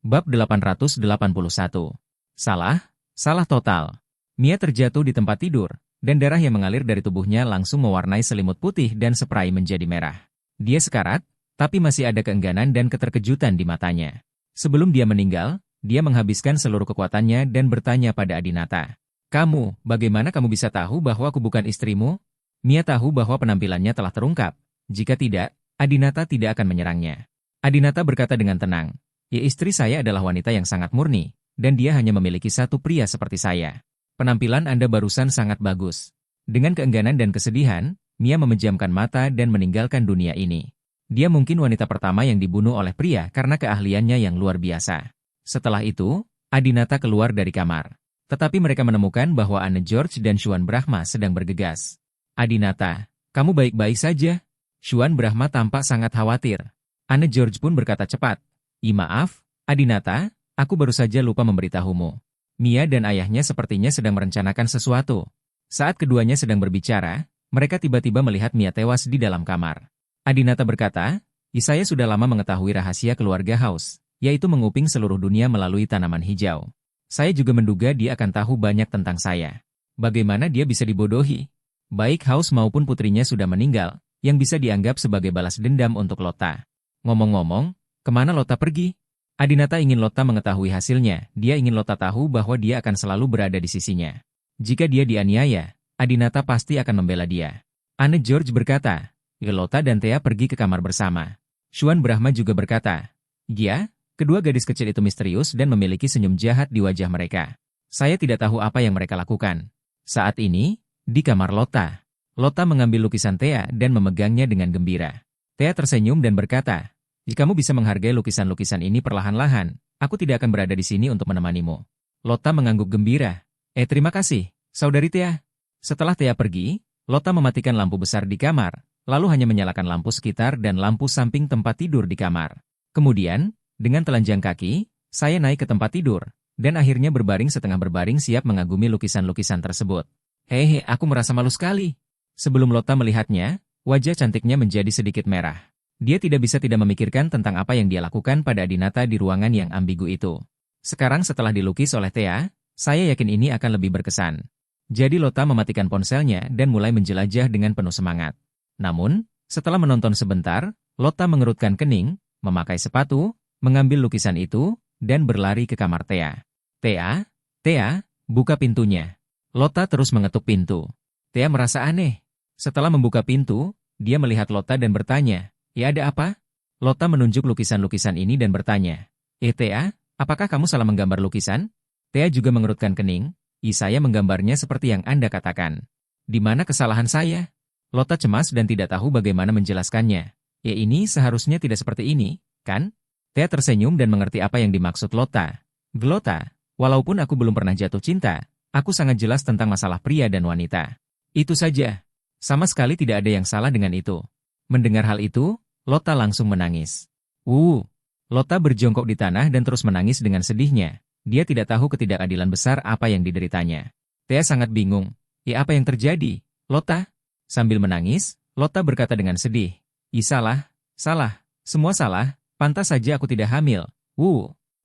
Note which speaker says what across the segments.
Speaker 1: Bab 881. Salah total. Mia terjatuh di tempat tidur, dan darah yang mengalir dari tubuhnya langsung mewarnai selimut putih dan spray menjadi merah. Dia sekarat, tapi masih ada keengganan dan keterkejutan di matanya. Sebelum dia meninggal, dia menghabiskan seluruh kekuatannya dan bertanya pada Adinata. Bagaimana kamu bisa tahu bahwa aku bukan istrimu? Mia tahu bahwa penampilannya telah terungkap. Jika tidak, Adinata tidak akan menyerangnya. Adinata berkata dengan tenang, "Ya, istri saya adalah wanita yang sangat murni, dan dia hanya memiliki satu pria seperti saya. Penampilan Anda barusan sangat bagus." Dengan keengganan dan kesedihan, Mia memejamkan mata dan meninggalkan dunia ini. Dia mungkin wanita pertama yang dibunuh oleh pria karena keahliannya yang luar biasa. Setelah itu, Adinata keluar dari kamar. Tetapi mereka menemukan bahwa Anne George dan Xuan Brahma sedang bergegas. "Adinata, kamu baik-baik saja?" Xuan Brahma tampak sangat khawatir. Anne George pun berkata cepat, Maaf, Adinata, aku baru saja lupa memberitahumu. Mia dan ayahnya sepertinya sedang merencanakan sesuatu." Saat keduanya sedang berbicara, mereka tiba-tiba melihat Mia tewas di dalam kamar. Adinata berkata, Saya sudah lama mengetahui rahasia keluarga House, yaitu menguping seluruh dunia melalui tanaman hijau. Saya juga menduga dia akan tahu banyak tentang saya. Bagaimana dia bisa dibodohi? Baik House maupun putrinya sudah meninggal, yang bisa dianggap sebagai balas dendam untuk Lota. Ngomong-ngomong, kemana Lota pergi? Adinata ingin Lota mengetahui hasilnya, dia ingin Lota tahu bahwa dia akan selalu berada di sisinya. Jika dia dianiaya, Adinata pasti akan membela dia. Anne George berkata, Lota dan Thea pergi ke kamar bersama. Xuan Brahma juga berkata, "Ya." Kedua gadis kecil itu misterius dan memiliki senyum jahat di wajah mereka. Saya tidak tahu apa yang mereka lakukan. Saat ini, di kamar Lota. Lota mengambil lukisan Thea dan memegangnya dengan gembira. Thea tersenyum dan berkata, "Jika kamu bisa menghargai lukisan-lukisan ini perlahan-lahan, aku tidak akan berada di sini untuk menemanimu." Lota mengangguk gembira. Terima kasih, saudari Thea." Setelah Thea pergi, Lota mematikan lampu besar di kamar, lalu hanya menyalakan lampu sekitar dan lampu samping tempat tidur di kamar. Kemudian, dengan telanjang kaki, saya naik ke tempat tidur, dan akhirnya berbaring setengah berbaring siap mengagumi lukisan-lukisan tersebut. Aku merasa malu sekali." Sebelum Lota melihatnya, wajah cantiknya menjadi sedikit merah. Dia tidak bisa tidak memikirkan tentang apa yang dia lakukan pada Adinata di ruangan yang ambigu itu. Sekarang setelah dilukis oleh Thea, saya yakin ini akan lebih berkesan. Jadi Lota mematikan ponselnya dan mulai menjelajah dengan penuh semangat. Namun, setelah menonton sebentar, Lota mengerutkan kening, memakai sepatu, mengambil lukisan itu, dan berlari ke kamar Thea. Thea, buka pintunya." Lota terus mengetuk pintu. Thea merasa aneh. Setelah membuka pintu, dia melihat Lota dan bertanya, "Ya, ada apa?" Lota menunjuk lukisan-lukisan ini dan bertanya, Thea, apakah kamu salah menggambar lukisan?" Thea juga mengerutkan kening, Saya menggambarnya seperti yang Anda katakan." "Di mana kesalahan saya?" Lota cemas dan tidak tahu bagaimana menjelaskannya. Ini seharusnya tidak seperti ini, kan?" Thea tersenyum dan mengerti apa yang dimaksud Lota. "Glota, walaupun aku belum pernah jatuh cinta, aku sangat jelas tentang masalah pria dan wanita. Itu saja. Sama sekali tidak ada yang salah dengan itu." Mendengar hal itu, Lota langsung menangis. Lota berjongkok di tanah dan terus menangis dengan sedihnya. Dia tidak tahu ketidakadilan besar apa yang dideritanya. Thea sangat bingung. Apa yang terjadi, Lota?" Sambil menangis, Lota berkata dengan sedih, Salah, semua salah. Pantas saja aku tidak hamil.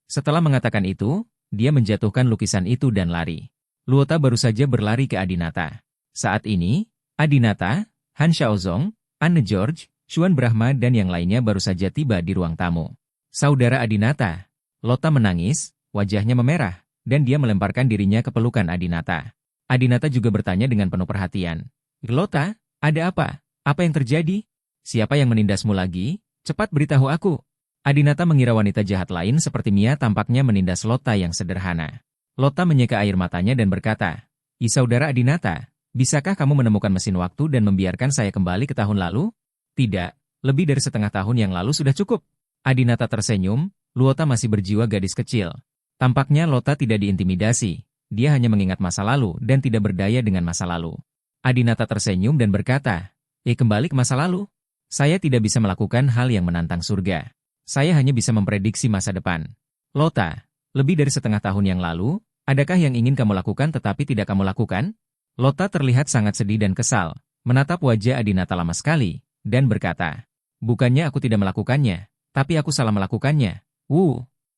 Speaker 1: Setelah mengatakan itu, dia menjatuhkan lukisan itu dan lari. Lota baru saja berlari ke Adinata. Saat ini, Adinata, Han Xiaozong, Anne George, Xuan Brahma dan yang lainnya baru saja tiba di ruang tamu. "Saudara Adinata." Lota menangis, wajahnya memerah, dan dia melemparkan dirinya ke pelukan Adinata. Adinata juga bertanya dengan penuh perhatian. "Lota, ada apa? Apa yang terjadi? Siapa yang menindasmu lagi? Cepat beritahu aku." Adinata mengira wanita jahat lain seperti Mia tampaknya menindas Lota yang sederhana. Lota menyeka air matanya dan berkata, Saudara Adinata, bisakah kamu menemukan mesin waktu dan membiarkan saya kembali ke tahun lalu?" "Tidak, lebih dari setengah tahun yang lalu sudah cukup." Adinata tersenyum, Lota masih berjiwa gadis kecil. Tampaknya Lota tidak diintimidasi, dia hanya mengingat masa lalu dan tidak berdaya dengan masa lalu. Adinata tersenyum dan berkata, kembali ke masa lalu? Saya tidak bisa melakukan hal yang menantang surga. Saya hanya bisa memprediksi masa depan. Lota, lebih dari setengah tahun yang lalu, adakah yang ingin kamu lakukan tetapi tidak kamu lakukan? Lota terlihat sangat sedih dan kesal, menatap wajah Adinata lama sekali, dan berkata, "Bukannya aku tidak melakukannya, tapi aku salah melakukannya."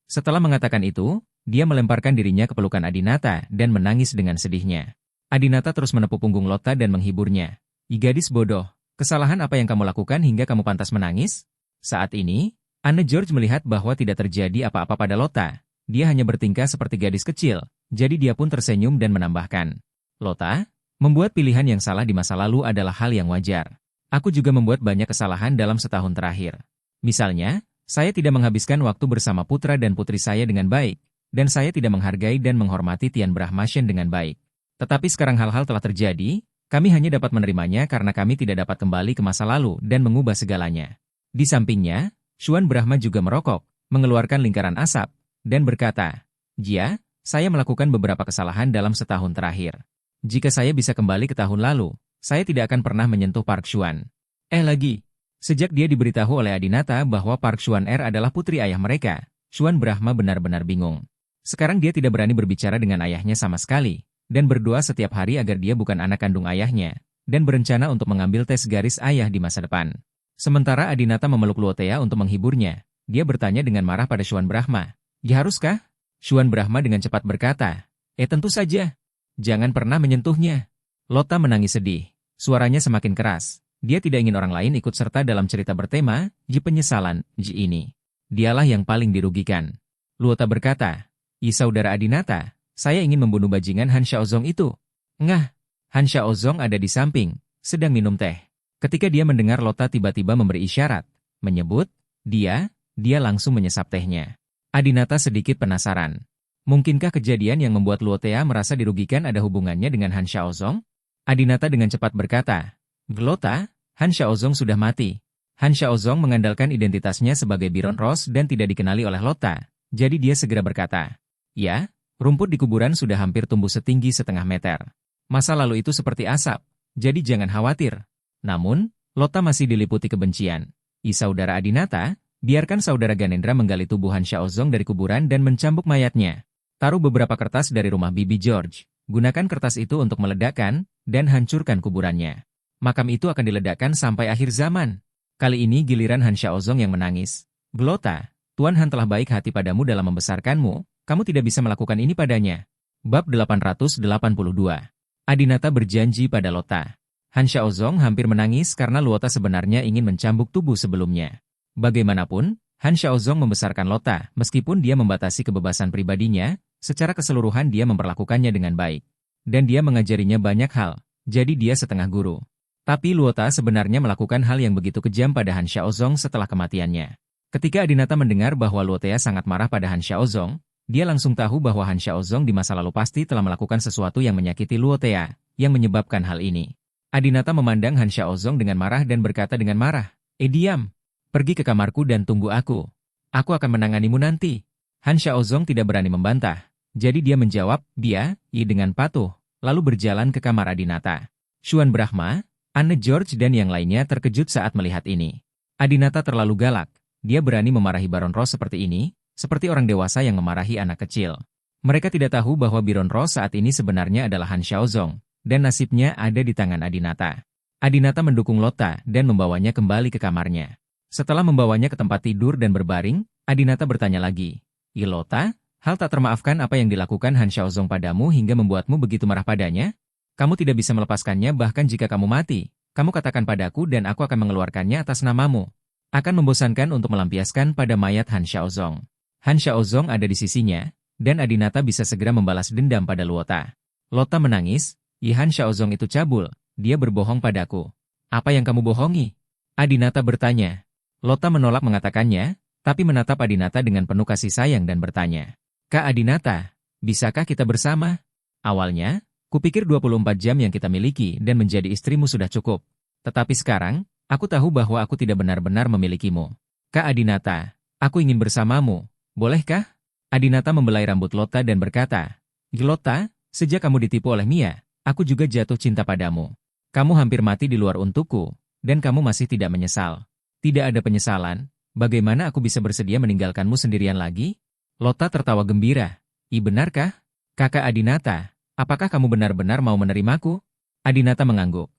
Speaker 1: Setelah mengatakan itu, dia melemparkan dirinya ke pelukan Adinata dan menangis dengan sedihnya. Adinata terus menepuk punggung Lotta dan menghiburnya. Gadis bodoh, kesalahan apa yang kamu lakukan hingga kamu pantas menangis? Saat ini, Anne George melihat bahwa tidak terjadi apa-apa pada Lotta. Dia hanya bertingkah seperti gadis kecil, jadi dia pun tersenyum dan menambahkan. Lotta, membuat pilihan yang salah di masa lalu adalah hal yang wajar. Aku juga membuat banyak kesalahan dalam setahun terakhir. Misalnya, saya tidak menghabiskan waktu bersama putra dan putri saya dengan baik, dan saya tidak menghargai dan menghormati Tian Brahmashen dengan baik. Tetapi sekarang hal-hal telah terjadi, kami hanya dapat menerimanya karena kami tidak dapat kembali ke masa lalu dan mengubah segalanya. Di sampingnya, Xuan Brahma juga merokok, mengeluarkan lingkaran asap, dan berkata, Jia, saya melakukan beberapa kesalahan dalam setahun terakhir. Jika saya bisa kembali ke tahun lalu, saya tidak akan pernah menyentuh Park Xuan. Lagi. Sejak dia diberitahu oleh Adinata bahwa Park Xuan adalah putri ayah mereka, Xuan Brahma benar-benar bingung. Sekarang dia tidak berani berbicara dengan ayahnya sama sekali, dan berdoa setiap hari agar dia bukan anak kandung ayahnya, dan berencana untuk mengambil tes garis ayah di masa depan. Sementara Adinata memeluk Luotea untuk menghiburnya, dia bertanya dengan marah pada Xuan Brahma. Ya haruskah? Xuan Brahma dengan cepat berkata, tentu saja. Jangan pernah menyentuhnya. Lotta menangis sedih. Suaranya semakin keras. Dia tidak ingin orang lain ikut serta dalam cerita bertema, penyesalan, ini. Dialah yang paling dirugikan. Luota berkata, saudara Adinata, saya ingin membunuh bajingan Han Xiaozong itu. Ngah, Han Xiaozong ada di samping, sedang minum teh. Ketika dia mendengar Lotta tiba-tiba memberi isyarat, menyebut, dia langsung menyesap tehnya. Adinata sedikit penasaran. Mungkinkah kejadian yang membuat Luotea merasa dirugikan ada hubungannya dengan Han Xiaozong? Adinata dengan cepat berkata, Lotta, Han Xiaozong sudah mati. Han Xiaozong mengandalkan identitasnya sebagai Biron Rose dan tidak dikenali oleh Lotta, jadi dia segera berkata, ya, rumput di kuburan sudah hampir tumbuh setinggi setengah meter. Masa lalu itu seperti asap, jadi jangan khawatir. Namun, Lotta masih diliputi kebencian. Saudara Adinata, biarkan saudara Ganendra menggali tubuh Han Xiaozong dari kuburan dan mencambuk mayatnya. Taruh beberapa kertas dari rumah Bibi George. Gunakan kertas itu untuk meledakkan dan hancurkan kuburannya. Makam itu akan diledakkan sampai akhir zaman. Kali ini giliran Han Xiaozong yang menangis. Lotta, Tuan Han telah baik hati padamu dalam membesarkanmu, kamu tidak bisa melakukan ini padanya. Bab 882. Adinata berjanji pada Lotta. Han Xiaozong hampir menangis karena Luota sebenarnya ingin mencambuk tubuh sebelumnya. Bagaimanapun, Han Xiaozong membesarkan Lotta, meskipun dia membatasi kebebasan pribadinya, secara keseluruhan dia memperlakukannya dengan baik. Dan dia mengajarinya banyak hal, jadi dia setengah guru. Tapi Luota sebenarnya melakukan hal yang begitu kejam pada Han Xiaozong setelah kematiannya. Ketika Adinata mendengar bahwa Luotea sangat marah pada Han Xiaozong, dia langsung tahu bahwa Han Xiaozong di masa lalu pasti telah melakukan sesuatu yang menyakiti Luotea, yang menyebabkan hal ini. Adinata memandang Han Xiaozong dengan marah dan berkata dengan marah, diam. Pergi ke kamarku dan tunggu aku. Aku akan menanganimu nanti. Han Xiaozong tidak berani membantah. Jadi dia menjawab, dengan patuh, lalu berjalan ke kamar Adinata. Xuan Brahma, Anne George dan yang lainnya terkejut saat melihat ini. Adinata terlalu galak. Dia berani memarahi Baron Rose seperti ini, seperti orang dewasa yang memarahi anak kecil. Mereka tidak tahu bahwa Baron Rose saat ini sebenarnya adalah Han Xiaozong, dan nasibnya ada di tangan Adinata. Adinata mendukung Lotta dan membawanya kembali ke kamarnya. Setelah membawanya ke tempat tidur dan berbaring, Adinata bertanya lagi, Lotta, hal tak termaafkan apa yang dilakukan Han Xiaozong padamu hingga membuatmu begitu marah padanya? Kamu tidak bisa melepaskannya bahkan jika kamu mati. Kamu katakan padaku dan aku akan mengeluarkannya atas namamu. Akan membosankan untuk melampiaskan pada mayat Han Xiaozong. Han Xiaozong ada di sisinya, dan Adinata bisa segera membalas dendam pada Luota. Lotta menangis, Han Xiaozong itu cabul, dia berbohong padaku. Apa yang kamu bohongi? Adinata bertanya. Lotta menolak mengatakannya, tapi menatap Adinata dengan penuh kasih sayang dan bertanya. Kak Adinata, bisakah kita bersama? Awalnya, kupikir 24 jam yang kita miliki dan menjadi istrimu sudah cukup. Tetapi sekarang, aku tahu bahwa aku tidak benar-benar memilikimu. Kak Adinata, aku ingin bersamamu. Bolehkah? Adinata membelai rambut Lotta dan berkata, Lotta, sejak kamu ditipu oleh Mia, aku juga jatuh cinta padamu. Kamu hampir mati di luar untukku, dan kamu masih tidak menyesal. Tidak ada penyesalan, bagaimana aku bisa bersedia meninggalkanmu sendirian lagi? Lotta tertawa gembira. Benarkah? Kakak Adinata, apakah kamu benar-benar mau menerimaku? Adinata mengangguk.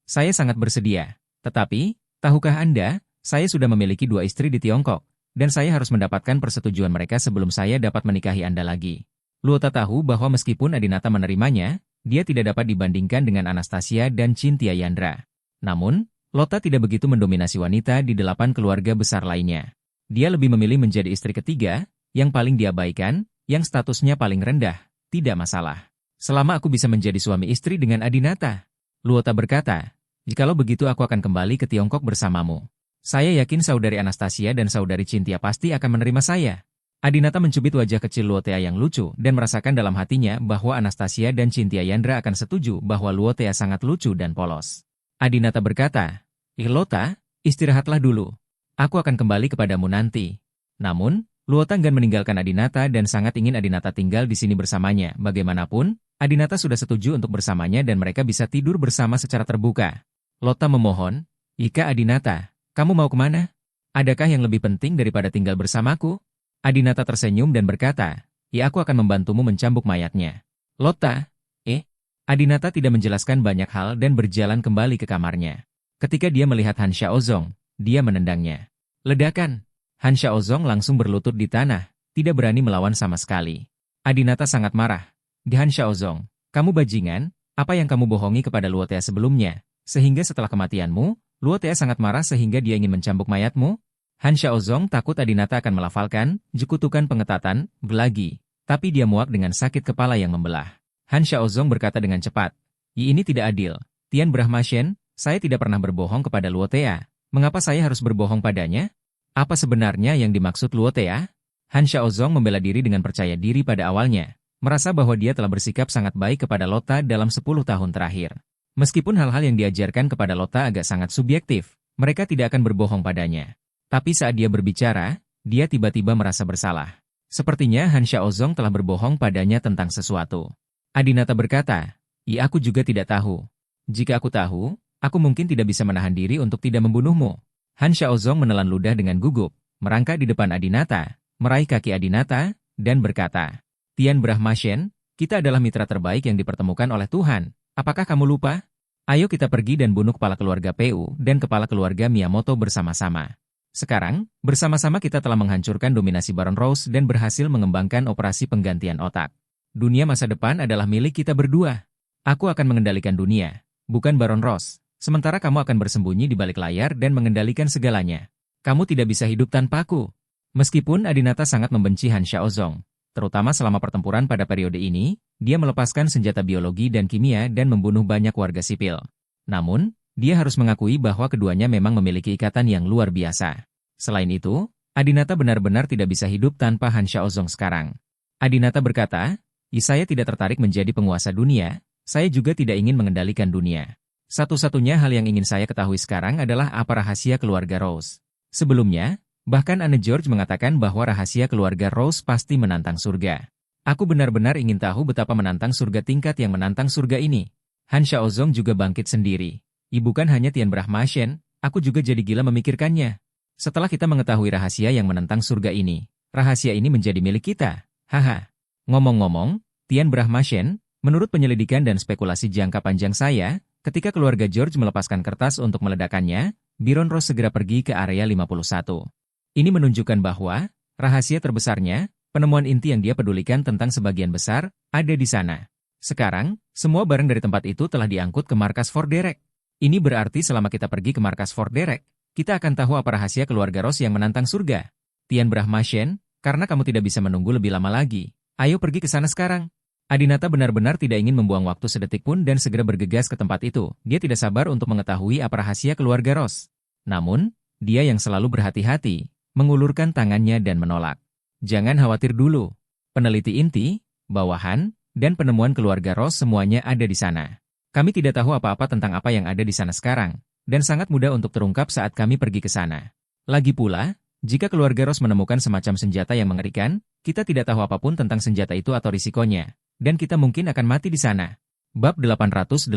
Speaker 1: Saya sangat bersedia. Tetapi, tahukah Anda, saya sudah memiliki 2 istri di Tiongkok, dan saya harus mendapatkan persetujuan mereka sebelum saya dapat menikahi Anda lagi. Luota tahu bahwa meskipun Adinata menerimanya, dia tidak dapat dibandingkan dengan Anastasia dan Cynthia Yandra. Namun, Lota tidak begitu mendominasi wanita di 8 keluarga besar lainnya. Dia lebih memilih menjadi istri ketiga, yang paling diabaikan, yang statusnya paling rendah, tidak masalah. Selama aku bisa menjadi suami istri dengan Adinata. Luota berkata, jikalau begitu aku akan kembali ke Tiongkok bersamamu. Saya yakin saudari Anastasia dan saudari Cynthia pasti akan menerima saya. Adinata mencubit wajah kecil Luotea yang lucu dan merasakan dalam hatinya bahwa Anastasia dan Cynthia Yandra akan setuju bahwa Luotea sangat lucu dan polos. Adinata berkata, Lota, istirahatlah dulu. Aku akan kembali kepadamu nanti. Namun, Luota enggan meninggalkan Adinata dan sangat ingin Adinata tinggal di sini bersamanya. Bagaimanapun, Adinata sudah setuju untuk bersamanya dan mereka bisa tidur bersama secara terbuka. Lota memohon, Ika Adinata, kamu mau kemana? Adakah yang lebih penting daripada tinggal bersamaku? Adinata tersenyum dan berkata, ya aku akan membantumu mencambuk mayatnya. Lota, Adinata tidak menjelaskan banyak hal dan berjalan kembali ke kamarnya. Ketika dia melihat Han Xiaozong, dia menendangnya. Ledakan! Han Xiaozong langsung berlutut di tanah, tidak berani melawan sama sekali. Adinata sangat marah. Han Xiaozong, kamu bajingan, apa yang kamu bohongi kepada Luotea sebelumnya, sehingga setelah kematianmu, Luotea sangat marah sehingga dia ingin mencambuk mayatmu? Han Xiaozong takut Adinata akan melafalkan, jekutukan pengetatan, gelagi, tapi dia muak dengan sakit kepala yang membelah. Han Xiaozong berkata dengan cepat, ini tidak adil. Tian Brahmashen, saya tidak pernah berbohong kepada Luotea. Mengapa saya harus berbohong padanya? Apa sebenarnya yang dimaksud Luotea? Han Xiaozong membela diri dengan percaya diri pada awalnya, merasa bahwa dia telah bersikap sangat baik kepada Lota dalam 10 tahun terakhir. Meskipun hal-hal yang diajarkan kepada Lota agak sangat subjektif, mereka tidak akan berbohong padanya. Tapi saat dia berbicara, dia tiba-tiba merasa bersalah. Sepertinya Han Xiaozong telah berbohong padanya tentang sesuatu. Adinata berkata, aku juga tidak tahu. Jika aku tahu, aku mungkin tidak bisa menahan diri untuk tidak membunuhmu. Han Xiaozong menelan ludah dengan gugup, merangkak di depan Adinata, meraih kaki Adinata, dan berkata, Tian Brahmashen, kita adalah mitra terbaik yang dipertemukan oleh Tuhan. Apakah kamu lupa? Ayo kita pergi dan bunuh kepala keluarga Pu dan kepala keluarga Miyamoto bersama-sama. Sekarang, bersama-sama kita telah menghancurkan dominasi Baron Rose dan berhasil mengembangkan operasi penggantian otak. Dunia masa depan adalah milik kita berdua. Aku akan mengendalikan dunia, bukan Baron Rose. Sementara kamu akan bersembunyi di balik layar dan mengendalikan segalanya. Kamu tidak bisa hidup tanpaku. Meskipun Adinata sangat membenci Han Xiaozong, terutama selama pertempuran pada periode ini, dia melepaskan senjata biologi dan kimia dan membunuh banyak warga sipil. Namun, dia harus mengakui bahwa keduanya memang memiliki ikatan yang luar biasa. Selain itu, Adinata benar-benar tidak bisa hidup tanpa Han Xiaozong sekarang. Adinata berkata, saya tidak tertarik menjadi penguasa dunia, saya juga tidak ingin mengendalikan dunia. Satu-satunya hal yang ingin saya ketahui sekarang adalah apa rahasia keluarga Rose. Sebelumnya, bahkan Anne George mengatakan bahwa rahasia keluarga Rose pasti menantang surga. Aku benar-benar ingin tahu betapa menantang surga tingkat yang menantang surga ini. Han Xiaozong juga bangkit sendiri. Bukan hanya Tian Brahmashen, aku juga jadi gila memikirkannya. Setelah kita mengetahui rahasia yang menentang surga ini, rahasia ini menjadi milik kita. Haha. Ngomong-ngomong, Tian Brahmashen, menurut penyelidikan dan spekulasi jangka panjang saya, ketika keluarga George melepaskan kertas untuk meledakannya, Baron Rose segera pergi ke area 51. Ini menunjukkan bahwa, rahasia terbesarnya, penemuan inti yang dia pedulikan tentang sebagian besar, ada di sana. Sekarang, semua barang dari tempat itu telah diangkut ke markas Fort Derek. Ini berarti selama kita pergi ke markas Fort Derek, kita akan tahu apa rahasia keluarga Rose yang menantang surga. Tian Brahmashen, karena kamu tidak bisa menunggu lebih lama lagi, ayo pergi ke sana sekarang. Adinata benar-benar tidak ingin membuang waktu sedetik pun dan segera bergegas ke tempat itu. Dia tidak sabar untuk mengetahui apa rahasia keluarga Rose. Namun, dia yang selalu berhati-hati, mengulurkan tangannya dan menolak. Jangan khawatir dulu. Peneliti inti, bawahan, dan penemuan keluarga Rose semuanya ada di sana. Kami tidak tahu apa-apa tentang apa yang ada di sana sekarang, dan sangat mudah untuk terungkap saat kami pergi ke sana. Lagi pula, jika keluarga Rose menemukan semacam senjata yang mengerikan, kita tidak tahu apapun tentang senjata itu atau risikonya, dan kita mungkin akan mati di sana. Bab 883.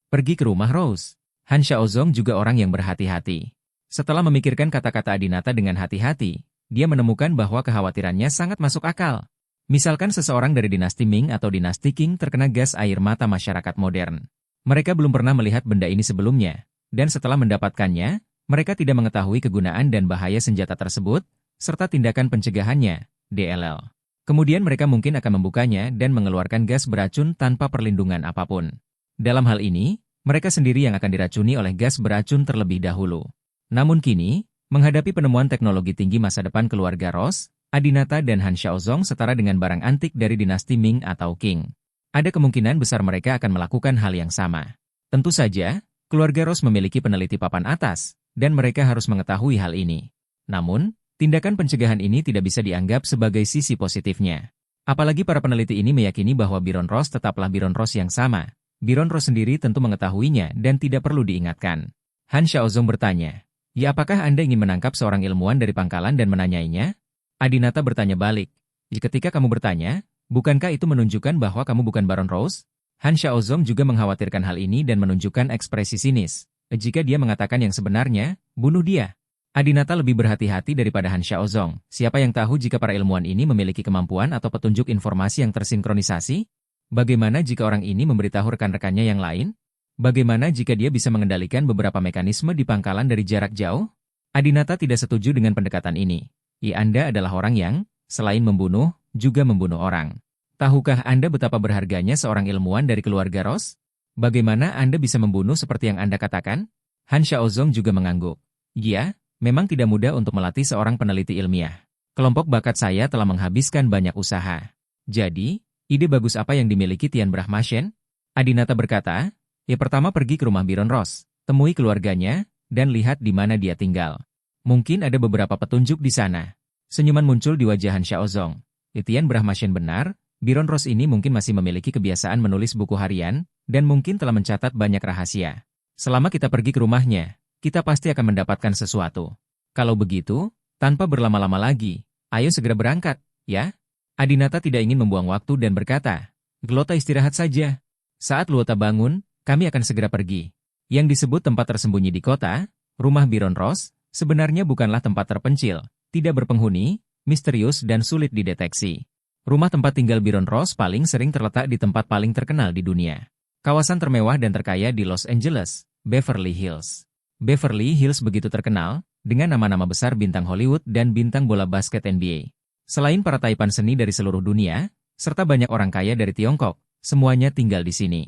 Speaker 1: Pergi ke rumah Rose. Han Xiaozong juga orang yang berhati-hati. Setelah memikirkan kata-kata Adinata dengan hati-hati, dia menemukan bahwa kekhawatirannya sangat masuk akal. Misalkan seseorang dari dinasti Ming atau dinasti Qing terkena gas air mata masyarakat modern. Mereka belum pernah melihat benda ini sebelumnya, dan setelah mendapatkannya, Mereka tidak mengetahui kegunaan dan bahaya senjata tersebut, serta tindakan pencegahannya, DLL. Kemudian mereka mungkin akan membukanya dan mengeluarkan gas beracun tanpa perlindungan apapun. Dalam hal ini, mereka sendiri yang akan diracuni oleh gas beracun terlebih dahulu. Namun kini, menghadapi penemuan teknologi tinggi masa depan keluarga Ross, Adinata dan Han Xiaozong setara dengan barang antik dari dinasti Ming atau Qing. Ada kemungkinan besar mereka akan melakukan hal yang sama. Tentu saja, keluarga Ross memiliki peneliti papan atas, dan mereka harus mengetahui hal ini. Namun, tindakan pencegahan ini tidak bisa dianggap sebagai sisi positifnya. Apalagi para peneliti ini meyakini bahwa Byron Ross tetaplah Byron Ross yang sama. Byron Ross sendiri tentu mengetahuinya dan tidak perlu diingatkan. Han Xiaozong bertanya, "Ya, apakah Anda ingin menangkap seorang ilmuwan dari pangkalan dan menanyainya?" Adinata bertanya balik, "Ketika kamu bertanya, bukankah itu menunjukkan bahwa kamu bukan Baron Ross?" Han Xiaozong juga mengkhawatirkan hal ini dan menunjukkan ekspresi sinis. Jika dia mengatakan yang sebenarnya, bunuh dia. Adinata lebih berhati-hati daripada Han Xiaozong. Siapa yang tahu jika para ilmuwan ini memiliki kemampuan atau petunjuk informasi yang tersinkronisasi? Bagaimana jika orang ini memberitahu rekan-rekannya yang lain? Bagaimana jika dia bisa mengendalikan beberapa mekanisme di pangkalan dari jarak jauh? Adinata tidak setuju dengan pendekatan ini. Anda adalah orang yang, selain membunuh, juga membunuh orang. Tahukah Anda betapa berharganya seorang ilmuwan dari keluarga Ross? Bagaimana Anda bisa membunuh seperti yang Anda katakan? Han Xiaozong juga mengangguk. Ya, memang tidak mudah untuk melatih seorang peneliti ilmiah. Kelompok bakat saya telah menghabiskan banyak usaha. Jadi, ide bagus apa yang dimiliki Tian Brahmashen? Adinata berkata, pertama pergi ke rumah Byron Ross, temui keluarganya, dan lihat di mana dia tinggal. Mungkin ada beberapa petunjuk di sana. Senyuman muncul di wajah Han Xiaozong. Tian Brahmashen benar, Byron Ross ini mungkin masih memiliki kebiasaan menulis buku harian, dan mungkin telah mencatat banyak rahasia. Selama kita pergi ke rumahnya, kita pasti akan mendapatkan sesuatu. Kalau begitu, tanpa berlama-lama lagi, ayo segera berangkat, ya? Adinata tidak ingin membuang waktu dan berkata, "Glota istirahat saja. Saat Luota bangun, kami akan segera pergi." Yang disebut tempat tersembunyi di kota, rumah Byron Ross, sebenarnya bukanlah tempat terpencil, tidak berpenghuni, misterius dan sulit dideteksi. Rumah tempat tinggal Byron Ross paling sering terletak di tempat paling terkenal di dunia. Kawasan termewah dan terkaya di Los Angeles, Beverly Hills. Beverly Hills begitu terkenal, dengan nama-nama besar bintang Hollywood dan bintang bola basket NBA. Selain para taipan seni dari seluruh dunia, serta banyak orang kaya dari Tiongkok, semuanya tinggal di sini.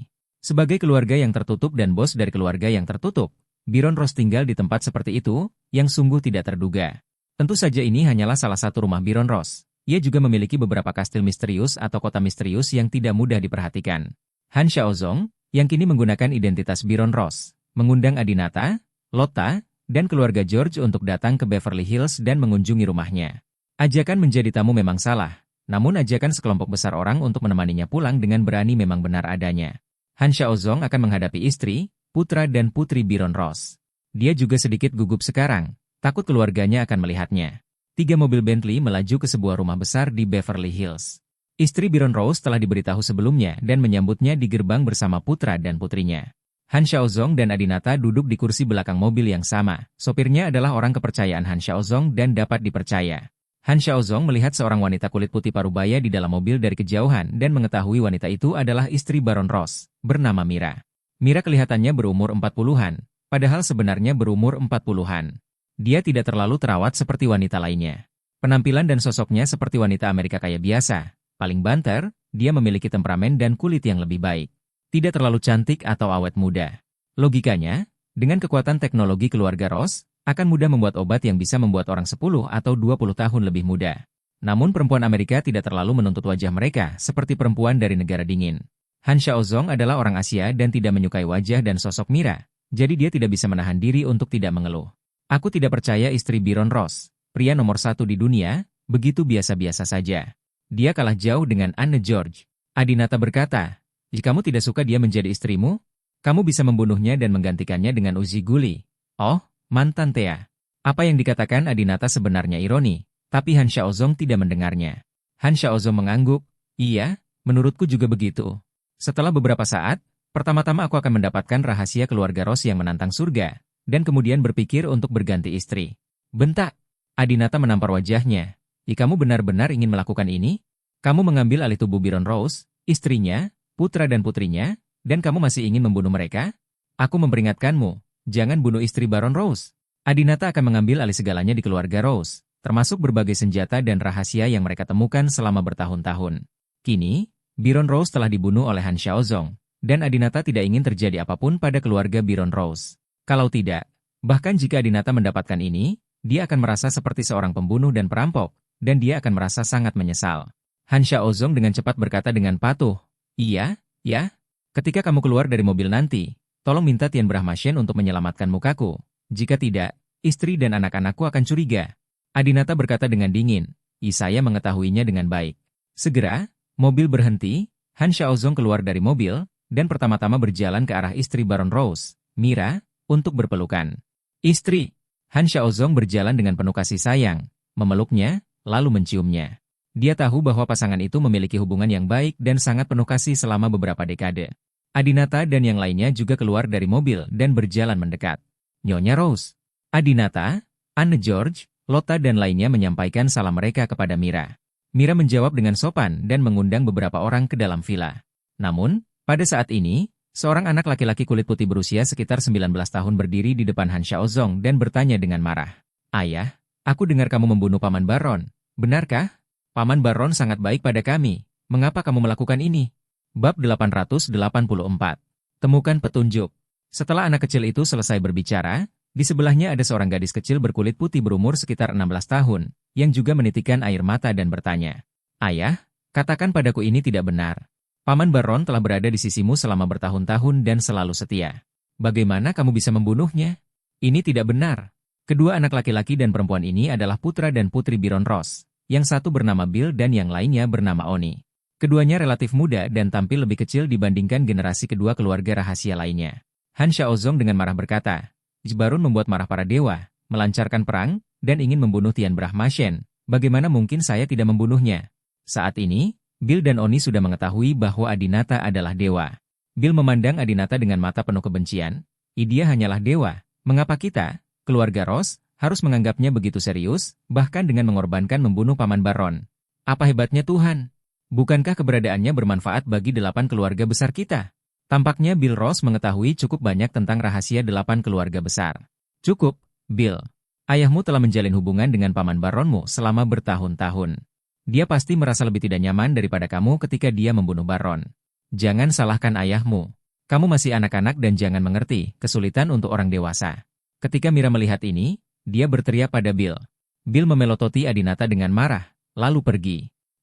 Speaker 1: Sebagai keluarga yang tertutup dan bos dari keluarga yang tertutup, Byron Ross tinggal di tempat seperti itu, yang sungguh tidak terduga. Tentu saja ini hanyalah salah satu rumah Byron Ross. Ia juga memiliki beberapa kastil misterius atau kota misterius yang tidak mudah diperhatikan. Han Xiaozong, yang kini menggunakan identitas Byron Ross, mengundang Adinata, Lotta, dan keluarga George untuk datang ke Beverly Hills dan mengunjungi rumahnya. Ajakan menjadi tamu memang salah, namun ajakan sekelompok besar orang untuk menemaninya pulang dengan berani memang benar adanya. Han Xiaozong akan menghadapi istri, putra dan putri Byron Ross. Dia juga sedikit gugup sekarang, takut keluarganya akan melihatnya. 3 mobil Bentley melaju ke sebuah rumah besar di Beverly Hills. Istri Byron Ross telah diberitahu sebelumnya dan menyambutnya di gerbang bersama putra dan putrinya. Han Xiaozong dan Adinata duduk di kursi belakang mobil yang sama. Sopirnya adalah orang kepercayaan Han Xiaozong dan dapat dipercaya. Han Xiaozong melihat seorang wanita kulit putih parubaya di dalam mobil dari kejauhan dan mengetahui wanita itu adalah istri Baron Ross, bernama Mira. Mira kelihatannya berumur 40-an, padahal sebenarnya berumur 40-an. Dia tidak terlalu terawat seperti wanita lainnya. Penampilan dan sosoknya seperti wanita Amerika kaya biasa. Paling banter, dia memiliki temperamen dan kulit yang lebih baik. Tidak terlalu cantik atau awet muda. Logikanya, dengan kekuatan teknologi keluarga Ross, akan mudah membuat obat yang bisa membuat orang 10 atau 20 tahun lebih muda. Namun perempuan Amerika tidak terlalu menuntut wajah mereka seperti perempuan dari negara dingin. Han Xiaozong adalah orang Asia dan tidak menyukai wajah dan sosok Mira, jadi dia tidak bisa menahan diri untuk tidak mengeluh. Aku tidak percaya istri Byron Ross, pria nomor 1 di dunia, begitu biasa-biasa saja. Dia kalah jauh dengan Anne George. Adinata berkata, "Jika kamu tidak suka dia menjadi istrimu, kamu bisa membunuhnya dan menggantikannya dengan uzi guli." Oh, mantan Thea. Apa yang dikatakan Adinata sebenarnya ironi, tapi Han Xiaozong tidak mendengarnya. Han Xiaozong mengangguk, "Iya, menurutku juga begitu. Setelah beberapa saat, pertama-tama aku akan mendapatkan rahasia keluarga Ross yang menantang surga, dan kemudian berpikir untuk berganti istri." Bentak. Adinata menampar wajahnya. Kamu benar-benar ingin melakukan ini? Kamu mengambil alih tubuh Byron Ross, istrinya, putra dan putrinya, dan kamu masih ingin membunuh mereka? Aku memperingatkanmu, jangan bunuh istri Baron Ross. Adinata akan mengambil alih segalanya di keluarga Rose, termasuk berbagai senjata dan rahasia yang mereka temukan selama bertahun-tahun. Kini, Baron Rose telah dibunuh oleh Han Xiaozong, dan Adinata tidak ingin terjadi apapun pada keluarga Baron Rose. Kalau tidak, bahkan jika Adinata mendapatkan ini, dia akan merasa seperti seorang pembunuh dan perampok, dan dia akan merasa sangat menyesal. Han Xiaozong dengan cepat berkata dengan patuh, "Iya, ya. Ketika kamu keluar dari mobil nanti, tolong minta Tian Brahmashen untuk menyelamatkan mukaku. Jika tidak, istri dan anak-anakku akan curiga." Adinata berkata dengan dingin, "Saya mengetahuinya dengan baik." Segera, mobil berhenti, Han Xiaozong keluar dari mobil, dan pertama-tama berjalan ke arah istri Baron Rose, Mira, untuk berpelukan. "Istri!" Han Xiaozong berjalan dengan penuh kasih sayang, memeluknya, lalu menciumnya. Dia tahu bahwa pasangan itu memiliki hubungan yang baik dan sangat penuh kasih selama beberapa dekade. Adinata dan yang lainnya juga keluar dari mobil dan berjalan mendekat. "Nyonya Rose." Adinata, Anne George, Lotta dan lainnya menyampaikan salam mereka kepada Mira. Mira menjawab dengan sopan dan mengundang beberapa orang ke dalam villa. Namun, pada saat ini, seorang anak laki-laki kulit putih berusia sekitar 19 tahun berdiri di depan Han Xiaozong dan bertanya dengan marah. "Ayah, aku dengar kamu membunuh Paman Baron. Benarkah? Paman Baron sangat baik pada kami. Mengapa kamu melakukan ini?" Bab 884. Temukan petunjuk. Setelah anak kecil itu selesai berbicara, di sebelahnya ada seorang gadis kecil berkulit putih berumur sekitar 16 tahun, yang juga menitikkan air mata dan bertanya, "Ayah, katakan padaku ini tidak benar. Paman Baron telah berada di sisimu selama bertahun-tahun dan selalu setia. Bagaimana kamu bisa membunuhnya?" "Ini tidak benar. Kedua anak laki-laki dan perempuan ini adalah putra dan putri Baron Rose. Yang satu bernama Bill dan yang lainnya bernama Oni. Keduanya relatif muda dan tampil lebih kecil dibandingkan generasi kedua keluarga rahasia lainnya." Han Xiaozong dengan marah berkata, "Barun membuat marah para dewa, melancarkan perang, dan ingin membunuh Tian Brahmashen. Bagaimana mungkin saya tidak membunuhnya?" Saat ini, Bill dan Oni sudah mengetahui bahwa Adinata adalah dewa. Bill memandang Adinata dengan mata penuh kebencian. "Dia hanyalah dewa. Mengapa kita, keluarga Rose, harus menganggapnya begitu serius, bahkan dengan mengorbankan membunuh Paman Baron? Apa hebatnya Tuhan? Bukankah keberadaannya bermanfaat bagi 8 keluarga besar kita?" Tampaknya Bill Rose mengetahui cukup banyak tentang rahasia 8 keluarga besar. "Cukup, Bill. Ayahmu telah menjalin hubungan dengan Paman Baronmu selama bertahun-tahun. Dia pasti merasa lebih tidak nyaman daripada kamu ketika dia membunuh Baron. Jangan salahkan ayahmu. Kamu masih anak-anak dan jangan mengerti kesulitan untuk orang dewasa." Ketika Mira melihat ini, dia berteriak pada Bill. Bill memelototi Adinata dengan marah, lalu pergi.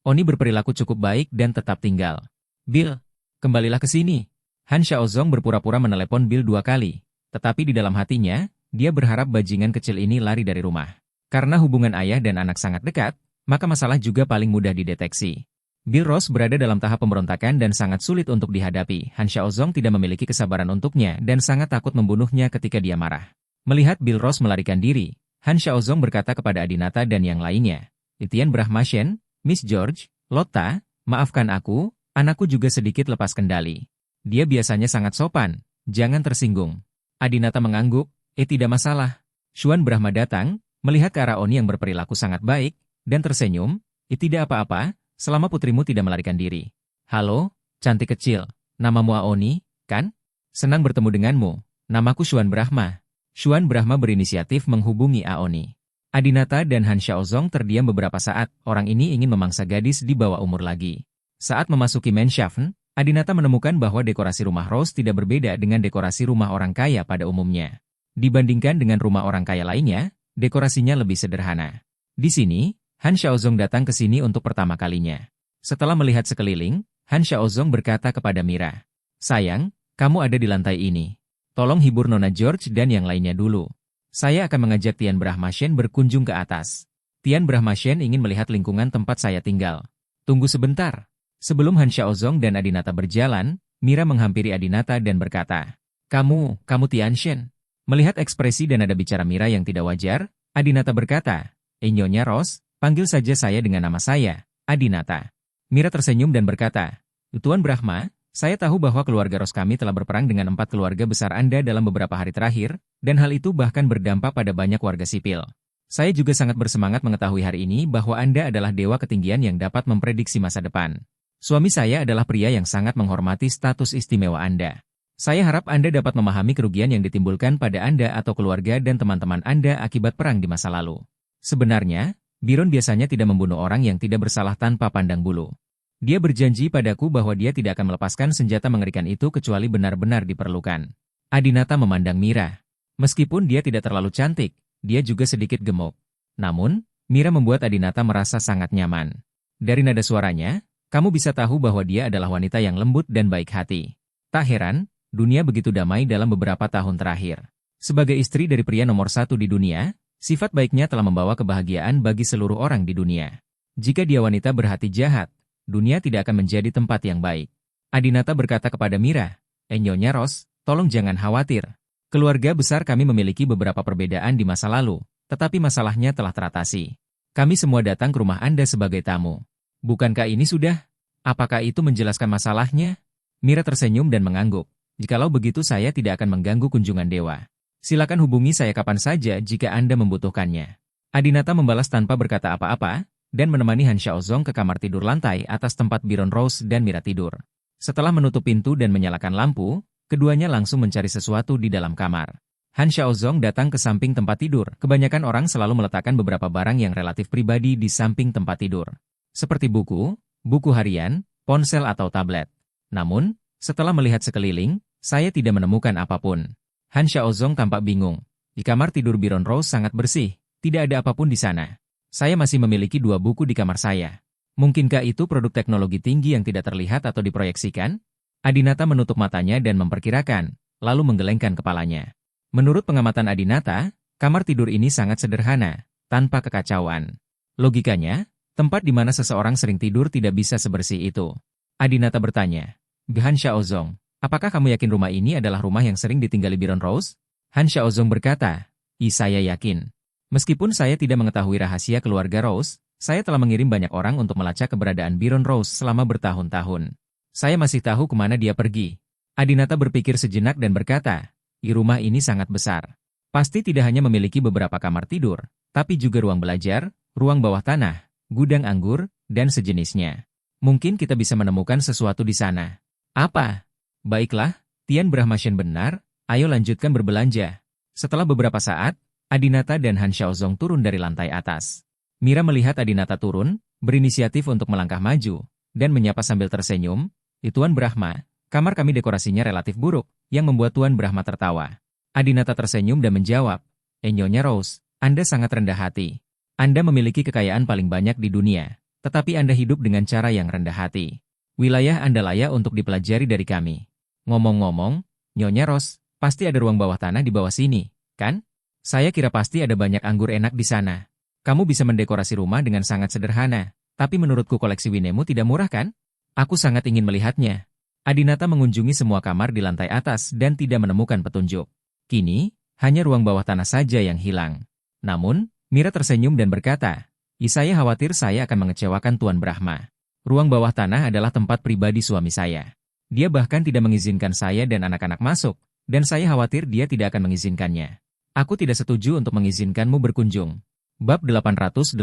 Speaker 1: Oni berperilaku cukup baik dan tetap tinggal. "Bill, kembalilah ke sini." Han Xiaozong berpura-pura menelepon Bill 2 kali, tetapi di dalam hatinya, dia berharap bajingan kecil ini lari dari rumah. Karena hubungan ayah dan anak sangat dekat, maka masalah juga paling mudah dideteksi. Bill Rose berada dalam tahap pemberontakan dan sangat sulit untuk dihadapi. Han Xiaozong tidak memiliki kesabaran untuknya dan sangat takut membunuhnya ketika dia marah. Melihat Bill Rose melarikan diri, Han Xiaozong berkata kepada Adinata dan yang lainnya, "Tian Brahmashen, Miss George, Lotta, maafkan aku, anakku juga sedikit lepas kendali. Dia biasanya sangat sopan, jangan tersinggung." Adinata mengangguk, Tidak masalah." Xuan Brahma datang, melihat ke arah Oni yang berperilaku sangat baik, dan tersenyum, Tidak apa-apa, selama putrimu tidak melarikan diri." "Halo, cantik kecil, namamu Aoni, kan? Senang bertemu denganmu, namaku Xuan Brahma." Xuan Brahma berinisiatif menghubungi Aoni. Adinata dan Han Xiaozong terdiam beberapa saat, orang ini ingin memangsa gadis di bawah umur lagi. Saat memasuki Menshafen, Adinata menemukan bahwa dekorasi rumah Rose tidak berbeda dengan dekorasi rumah orang kaya pada umumnya. Dibandingkan dengan rumah orang kaya lainnya, dekorasinya lebih sederhana. Di sini, Han Xiaozong datang ke sini untuk pertama kalinya. Setelah melihat sekeliling, Han Xiaozong berkata kepada Mira, "Sayang, kamu ada di lantai ini. Tolong hibur Nona George dan yang lainnya dulu. Saya akan mengajak Tian Brahmashen berkunjung ke atas. Tian Brahmashen ingin melihat lingkungan tempat saya tinggal." "Tunggu sebentar." Sebelum Han Xiaozong dan Adinata berjalan, Mira menghampiri Adinata dan berkata, Kamu Tianshen." Melihat ekspresi dan nada bicara Mira yang tidak wajar, Adinata berkata, "Nyonya Rose, panggil saja saya dengan nama saya, Adinata." Mira tersenyum dan berkata, "Tuan Brahma, saya tahu bahwa keluarga Rose kami telah berperang dengan 4 keluarga besar Anda dalam beberapa hari terakhir, dan hal itu bahkan berdampak pada banyak warga sipil. Saya juga sangat bersemangat mengetahui hari ini bahwa Anda adalah dewa ketinggian yang dapat memprediksi masa depan. Suami saya adalah pria yang sangat menghormati status istimewa Anda. Saya harap Anda dapat memahami kerugian yang ditimbulkan pada Anda atau keluarga dan teman-teman Anda akibat perang di masa lalu. Sebenarnya, Byron biasanya tidak membunuh orang yang tidak bersalah tanpa pandang bulu. Dia berjanji padaku bahwa dia tidak akan melepaskan senjata mengerikan itu kecuali benar-benar diperlukan. Adinata memandang Mira. Meskipun dia tidak terlalu cantik, dia juga sedikit gemuk. Namun, Mira membuat Adinata merasa sangat nyaman. Dari nada suaranya, kamu bisa tahu bahwa dia adalah wanita yang lembut dan baik hati. Tak heran, dunia begitu damai dalam beberapa tahun terakhir. Sebagai istri dari pria nomor 1 di dunia, sifat baiknya telah membawa kebahagiaan bagi seluruh orang di dunia. Jika dia wanita berhati jahat, dunia tidak akan menjadi tempat yang baik. Adinata berkata kepada Mira, Nyonya Ros, tolong jangan khawatir. Keluarga besar kami memiliki beberapa perbedaan di masa lalu, tetapi masalahnya telah teratasi. Kami semua datang ke rumah Anda sebagai tamu. Bukankah ini sudah? Apakah itu menjelaskan masalahnya? Mira tersenyum dan mengangguk. Jikalau begitu saya tidak akan mengganggu kunjungan dewa. Silakan hubungi saya kapan saja jika Anda membutuhkannya. Adinata membalas tanpa berkata apa-apa, dan menemani Han Xiaozong ke kamar tidur lantai atas tempat Byron Rose dan Mira tidur. Setelah menutup pintu dan menyalakan lampu, keduanya langsung mencari sesuatu di dalam kamar. Han Xiaozong datang ke samping tempat tidur. Kebanyakan orang selalu meletakkan beberapa barang yang relatif pribadi di samping tempat tidur. Seperti buku, buku harian, ponsel atau tablet. Namun, setelah melihat sekeliling, saya tidak menemukan apapun. Han Xiaozong tampak bingung. Di kamar tidur Byron Rose sangat bersih, tidak ada apapun di sana. Saya masih memiliki 2 buku di kamar saya. Mungkinkah itu produk teknologi tinggi yang tidak terlihat atau diproyeksikan? Adinata menutup matanya dan memperkirakan, lalu menggelengkan kepalanya. Menurut pengamatan Adinata, kamar tidur ini sangat sederhana, tanpa kekacauan. Logikanya, tempat di mana seseorang sering tidur tidak bisa sebersih itu. Adinata bertanya, Han Xiaozong, apakah kamu yakin rumah ini adalah rumah yang sering ditinggali Byron Rose? Han Xiaozong berkata, saya yakin. Meskipun saya tidak mengetahui rahasia keluarga Rose, saya telah mengirim banyak orang untuk melacak keberadaan Byron Rose selama bertahun-tahun. Saya masih tahu kemana dia pergi. Adinata berpikir sejenak dan berkata, rumah ini sangat besar. Pasti tidak hanya memiliki beberapa kamar tidur, tapi juga ruang belajar, ruang bawah tanah, gudang anggur, dan sejenisnya. Mungkin kita bisa menemukan sesuatu di sana. Apa? Baiklah, Tian Brahmasyan benar, ayo lanjutkan berbelanja. Setelah beberapa saat, Adinata dan Han Xiaozong turun dari lantai atas. Mira melihat Adinata turun, berinisiatif untuk melangkah maju, dan menyapa sambil tersenyum, Tuan Brahma, kamar kami dekorasinya relatif buruk, yang membuat Tuan Brahma tertawa. Adinata tersenyum dan menjawab, Nyonya Rose, Anda sangat rendah hati. Anda memiliki kekayaan paling banyak di dunia, tetapi Anda hidup dengan cara yang rendah hati. Wilayah Anda layak untuk dipelajari dari kami. Ngomong-ngomong, Nyonya Rose, pasti ada ruang bawah tanah di bawah sini, kan? Saya kira pasti ada banyak anggur enak di sana. Kamu bisa mendekorasi rumah dengan sangat sederhana, tapi menurutku koleksi winemu tidak murah kan? Aku sangat ingin melihatnya. Adinata mengunjungi semua kamar di lantai atas dan tidak menemukan petunjuk. Kini, hanya ruang bawah tanah saja yang hilang. Namun, Mira tersenyum dan berkata, saya khawatir saya akan mengecewakan Tuan Brahma. Ruang bawah tanah adalah tempat pribadi suami saya. Dia bahkan tidak mengizinkan saya dan anak-anak masuk, dan saya khawatir dia tidak akan mengizinkannya. Aku tidak setuju untuk mengizinkanmu berkunjung. Bab 885.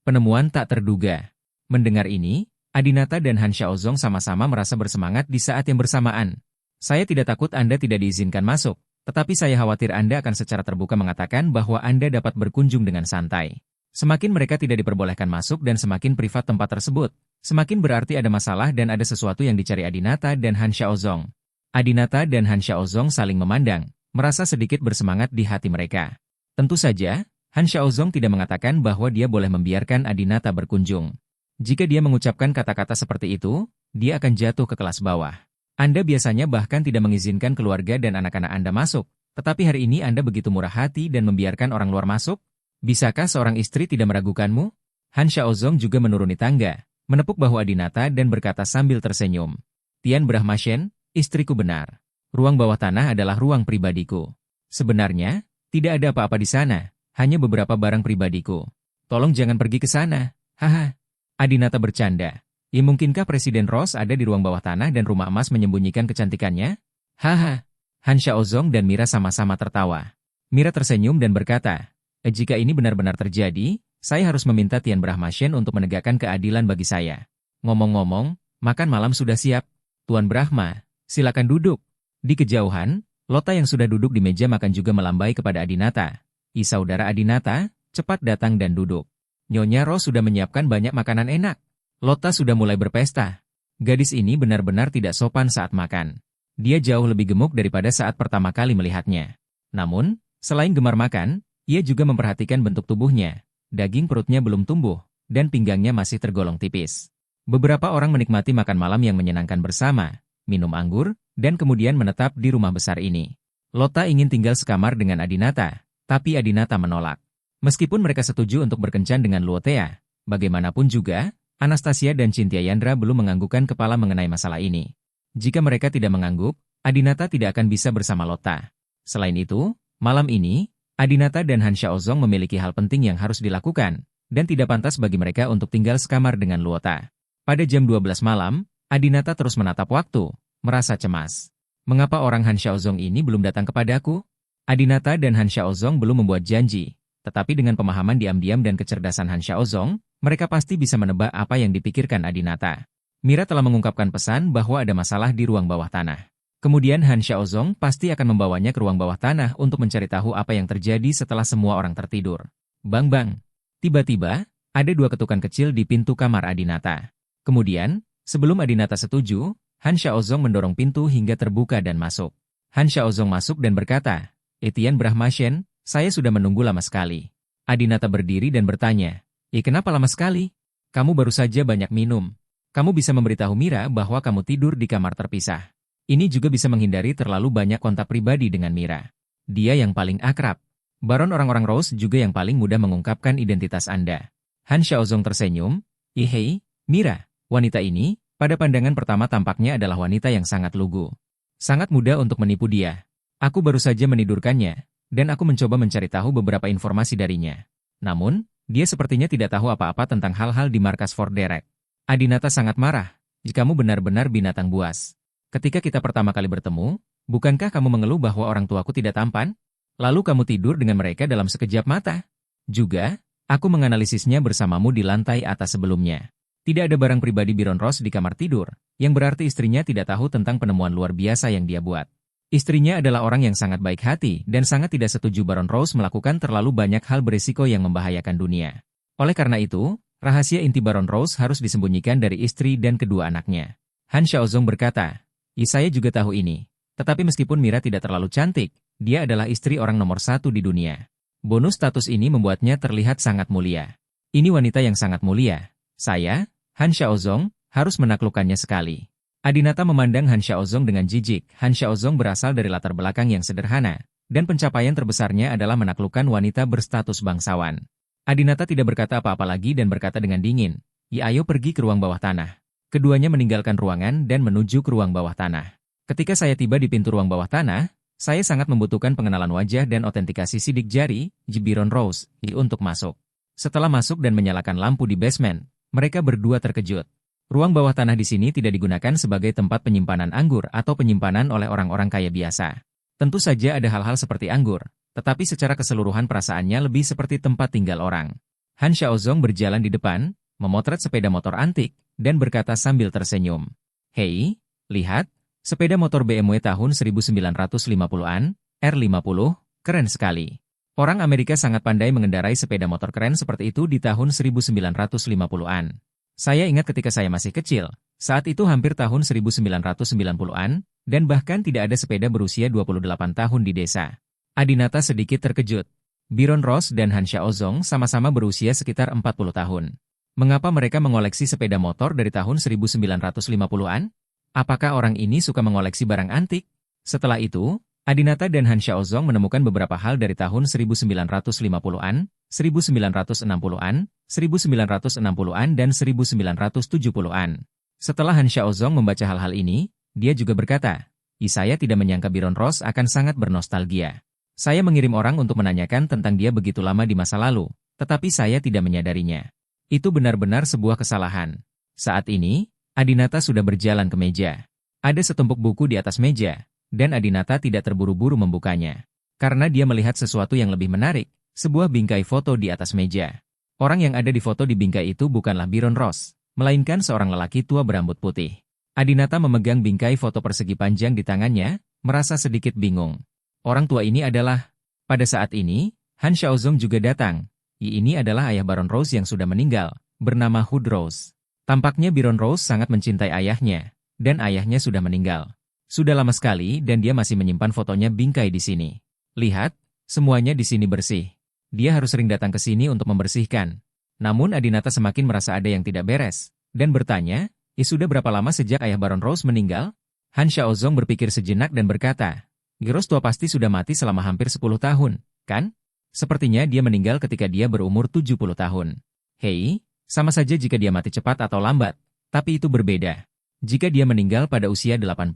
Speaker 1: Penemuan tak terduga. Mendengar ini, Adinata dan Han Xiaozong sama-sama merasa bersemangat di saat yang bersamaan. Saya tidak takut Anda tidak diizinkan masuk, tetapi saya khawatir Anda akan secara terbuka mengatakan bahwa Anda dapat berkunjung dengan santai. Semakin mereka tidak diperbolehkan masuk dan semakin privat tempat tersebut, semakin berarti ada masalah dan ada sesuatu yang dicari Adinata dan Han Xiaozong. Adinata dan Han Xiaozong saling memandang, merasa sedikit bersemangat di hati mereka. Tentu saja, Han Xiaozong tidak mengatakan bahwa dia boleh membiarkan Adinata berkunjung. Jika dia mengucapkan kata-kata seperti itu, dia akan jatuh ke kelas bawah. Anda biasanya bahkan tidak mengizinkan keluarga dan anak-anak Anda masuk, tetapi hari ini Anda begitu murah hati dan membiarkan orang luar masuk? Bisakah seorang istri tidak meragukanmu? Han Xiaozong juga menuruni tangga, menepuk bahu Adinata dan berkata sambil tersenyum. Tian Brahmasyan, istriku benar. Ruang bawah tanah adalah ruang pribadiku. Sebenarnya, tidak ada apa-apa di sana, hanya beberapa barang pribadiku. Tolong jangan pergi ke sana. Haha. Adinata bercanda. Mungkinkah Presiden Rose ada di ruang bawah tanah dan rumah emas menyembunyikan kecantikannya? Haha. Han Xiaozong dan Mira sama-sama tertawa. Mira tersenyum dan berkata, jika ini benar-benar terjadi, saya harus meminta Tian Brahmasyan untuk menegakkan keadilan bagi saya. Ngomong-ngomong, makan malam sudah siap. Tuan Brahma, Silakan duduk. Di kejauhan, Lota yang sudah duduk di meja makan juga melambai kepada Adinata. Saudara Adinata, cepat datang dan duduk. Nyonya Rose sudah menyiapkan banyak makanan enak. Lota sudah mulai berpesta. Gadis ini benar-benar tidak sopan saat makan. Dia jauh lebih gemuk daripada saat pertama kali melihatnya. Namun, selain gemar makan, ia juga memperhatikan bentuk tubuhnya. Daging perutnya belum tumbuh, dan pinggangnya masih tergolong tipis. Beberapa orang menikmati makan malam yang menyenangkan bersama, minum anggur, dan kemudian menetap di rumah besar ini. Lota ingin tinggal sekamar dengan Adinata, tapi Adinata menolak. Meskipun mereka setuju untuk berkencan dengan Luotea, bagaimanapun juga, Anastasia dan Cynthia Yandra belum menganggukkan kepala mengenai masalah ini. Jika mereka tidak mengangguk, Adinata tidak akan bisa bersama Lota. Selain itu, malam ini, Adinata dan Han Xiaozong memiliki hal penting yang harus dilakukan, dan tidak pantas bagi mereka untuk tinggal sekamar dengan Luota. Pada jam 12 malam, Adinata terus menatap waktu, merasa cemas. Mengapa orang Han Xiaozong ini belum datang kepadaku? Adinata dan Han Xiaozong belum membuat janji, tetapi dengan pemahaman diam-diam dan kecerdasan Han Xiaozong, mereka pasti bisa menebak apa yang dipikirkan Adinata. Mira telah mengungkapkan pesan bahwa ada masalah di ruang bawah tanah. Kemudian Han Xiaozong pasti akan membawanya ke ruang bawah tanah untuk mencari tahu apa yang terjadi setelah semua orang tertidur. Bang-bang. Tiba-tiba, ada dua ketukan kecil di pintu kamar Adinata. Kemudian, sebelum Adinata setuju, Han Xiaozong mendorong pintu hingga terbuka dan masuk. Han Xiaozong masuk dan berkata, Etienne Brahmashen, saya sudah menunggu lama sekali. Adinata berdiri dan bertanya, kenapa lama sekali? Kamu baru saja banyak minum. Kamu bisa memberitahu Mira bahwa kamu tidur di kamar terpisah. Ini juga bisa menghindari terlalu banyak kontak pribadi dengan Mira. Dia yang paling akrab. Baron orang-orang Rose juga yang paling mudah mengungkapkan identitas Anda. Han Xiaozong tersenyum, Hei, Mira, wanita ini, pada pandangan pertama tampaknya adalah wanita yang sangat lugu. Sangat mudah untuk menipu dia. Aku baru saja menidurkannya, dan aku mencoba mencari tahu beberapa informasi darinya. Namun, dia sepertinya tidak tahu apa-apa tentang hal-hal di markas Fort Derek. Adinata sangat marah, jika kamu benar-benar binatang buas. Ketika kita pertama kali bertemu, bukankah kamu mengeluh bahwa orang tuaku tidak tampan? Lalu kamu tidur dengan mereka dalam sekejap mata. Juga, aku menganalisisnya bersamamu di lantai atas sebelumnya. Tidak ada barang pribadi Baron Rose di kamar tidur, yang berarti istrinya tidak tahu tentang penemuan luar biasa yang dia buat. Istrinya adalah orang yang sangat baik hati dan sangat tidak setuju Baron Rose melakukan terlalu banyak hal berisiko yang membahayakan dunia. Oleh karena itu, rahasia inti Baron Rose harus disembunyikan dari istri dan kedua anaknya. Han Xiaozong berkata, saya juga tahu ini. Tetapi meskipun Mira tidak terlalu cantik, dia adalah istri orang nomor satu di dunia. Bonus status ini membuatnya terlihat sangat mulia. Ini wanita yang sangat mulia. Saya, Han Xiaozong, harus menaklukkannya sekali. Adinata memandang Han Xiaozong dengan jijik. Han Xiaozong berasal dari latar belakang yang sederhana, dan pencapaian terbesarnya adalah menaklukkan wanita berstatus bangsawan. Adinata tidak berkata apa-apa lagi dan berkata dengan dingin, ayo pergi ke ruang bawah tanah. Keduanya meninggalkan ruangan dan menuju ke ruang bawah tanah. Ketika saya tiba di pintu ruang bawah tanah, saya sangat membutuhkan pengenalan wajah dan otentikasi sidik jari, Baron Rose, untuk masuk. Setelah masuk dan menyalakan lampu di basement, mereka berdua terkejut. Ruang bawah tanah di sini tidak digunakan sebagai tempat penyimpanan anggur atau penyimpanan oleh orang-orang kaya biasa. Tentu saja ada hal-hal seperti anggur, tetapi secara keseluruhan perasaannya lebih seperti tempat tinggal orang. Han Xiaozong berjalan di depan, memotret sepeda motor antik, dan berkata sambil tersenyum. Hei, lihat, sepeda motor BMW tahun 1950-an, R50, keren sekali. Orang Amerika sangat pandai mengendarai sepeda motor keren seperti itu di tahun 1950-an. Saya ingat ketika saya masih kecil, saat itu hampir tahun 1990-an, dan bahkan tidak ada sepeda berusia 28 tahun di desa. Adinata sedikit terkejut. Baron Rose dan Han Xiaozong sama-sama berusia sekitar 40 tahun. Mengapa mereka mengoleksi sepeda motor dari tahun 1950-an? Apakah orang ini suka mengoleksi barang antik? Setelah itu, Adinata dan Han Xiaozong menemukan beberapa hal dari tahun 1950-an, 1960-an, 1960-an dan 1970-an. Setelah Han Xiaozong membaca hal-hal ini, dia juga berkata, saya tidak menyangka Baron Rose akan sangat bernostalgia. Saya mengirim orang untuk menanyakan tentang dia begitu lama di masa lalu, tetapi saya tidak menyadarinya. Itu benar-benar sebuah kesalahan. Saat ini, Adinata sudah berjalan ke meja. Ada setumpuk buku di atas meja, dan Adinata tidak terburu-buru membukanya. Karena dia melihat sesuatu yang lebih menarik, sebuah bingkai foto di atas meja. Orang yang ada di foto di bingkai itu bukanlah Baron Rose, melainkan seorang lelaki tua berambut putih. Adinata memegang bingkai foto persegi panjang di tangannya, merasa sedikit bingung. Orang tua ini adalah... Pada saat ini, Han Xiaozong juga datang. Ini adalah ayah Baron Rose yang sudah meninggal, bernama Hood Rose. Tampaknya Baron Rose sangat mencintai ayahnya, dan ayahnya sudah meninggal. Sudah lama sekali dan dia masih menyimpan fotonya bingkai di sini. Lihat, semuanya di sini bersih. Dia harus sering datang ke sini untuk membersihkan. Namun Adinata semakin merasa ada yang tidak beres, dan bertanya, sudah berapa lama sejak ayah Baron Rose meninggal? Han Xiaozong berpikir sejenak dan berkata, Rose tua pasti sudah mati selama hampir 10 tahun, kan? Sepertinya dia meninggal ketika dia berumur 70 tahun. Hei, sama saja jika dia mati cepat atau lambat, tapi itu berbeda. Jika dia meninggal pada usia 80.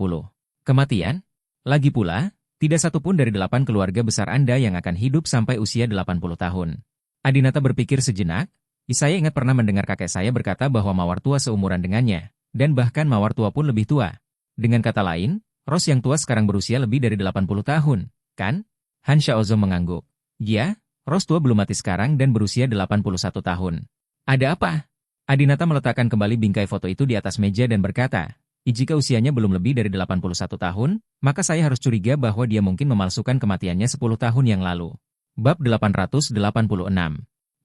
Speaker 1: Kematian? Lagi pula, tidak satupun dari 8 keluarga besar Anda yang akan hidup sampai usia 80 tahun. Adinata berpikir sejenak, saya ingat pernah mendengar kakek saya berkata bahwa mawar tua seumuran dengannya, dan bahkan mawar tua pun lebih tua. Dengan kata lain, Rose yang tua sekarang berusia lebih dari 80 tahun, kan? Han Xiaozong mengangguk. Ya, Rose tua belum mati sekarang dan berusia 81 tahun. Ada apa? Adinata meletakkan kembali bingkai foto itu di atas meja dan berkata, jika usianya belum lebih dari 81 tahun, maka saya harus curiga bahwa dia mungkin memalsukan kematiannya 10 tahun yang lalu. Bab 886.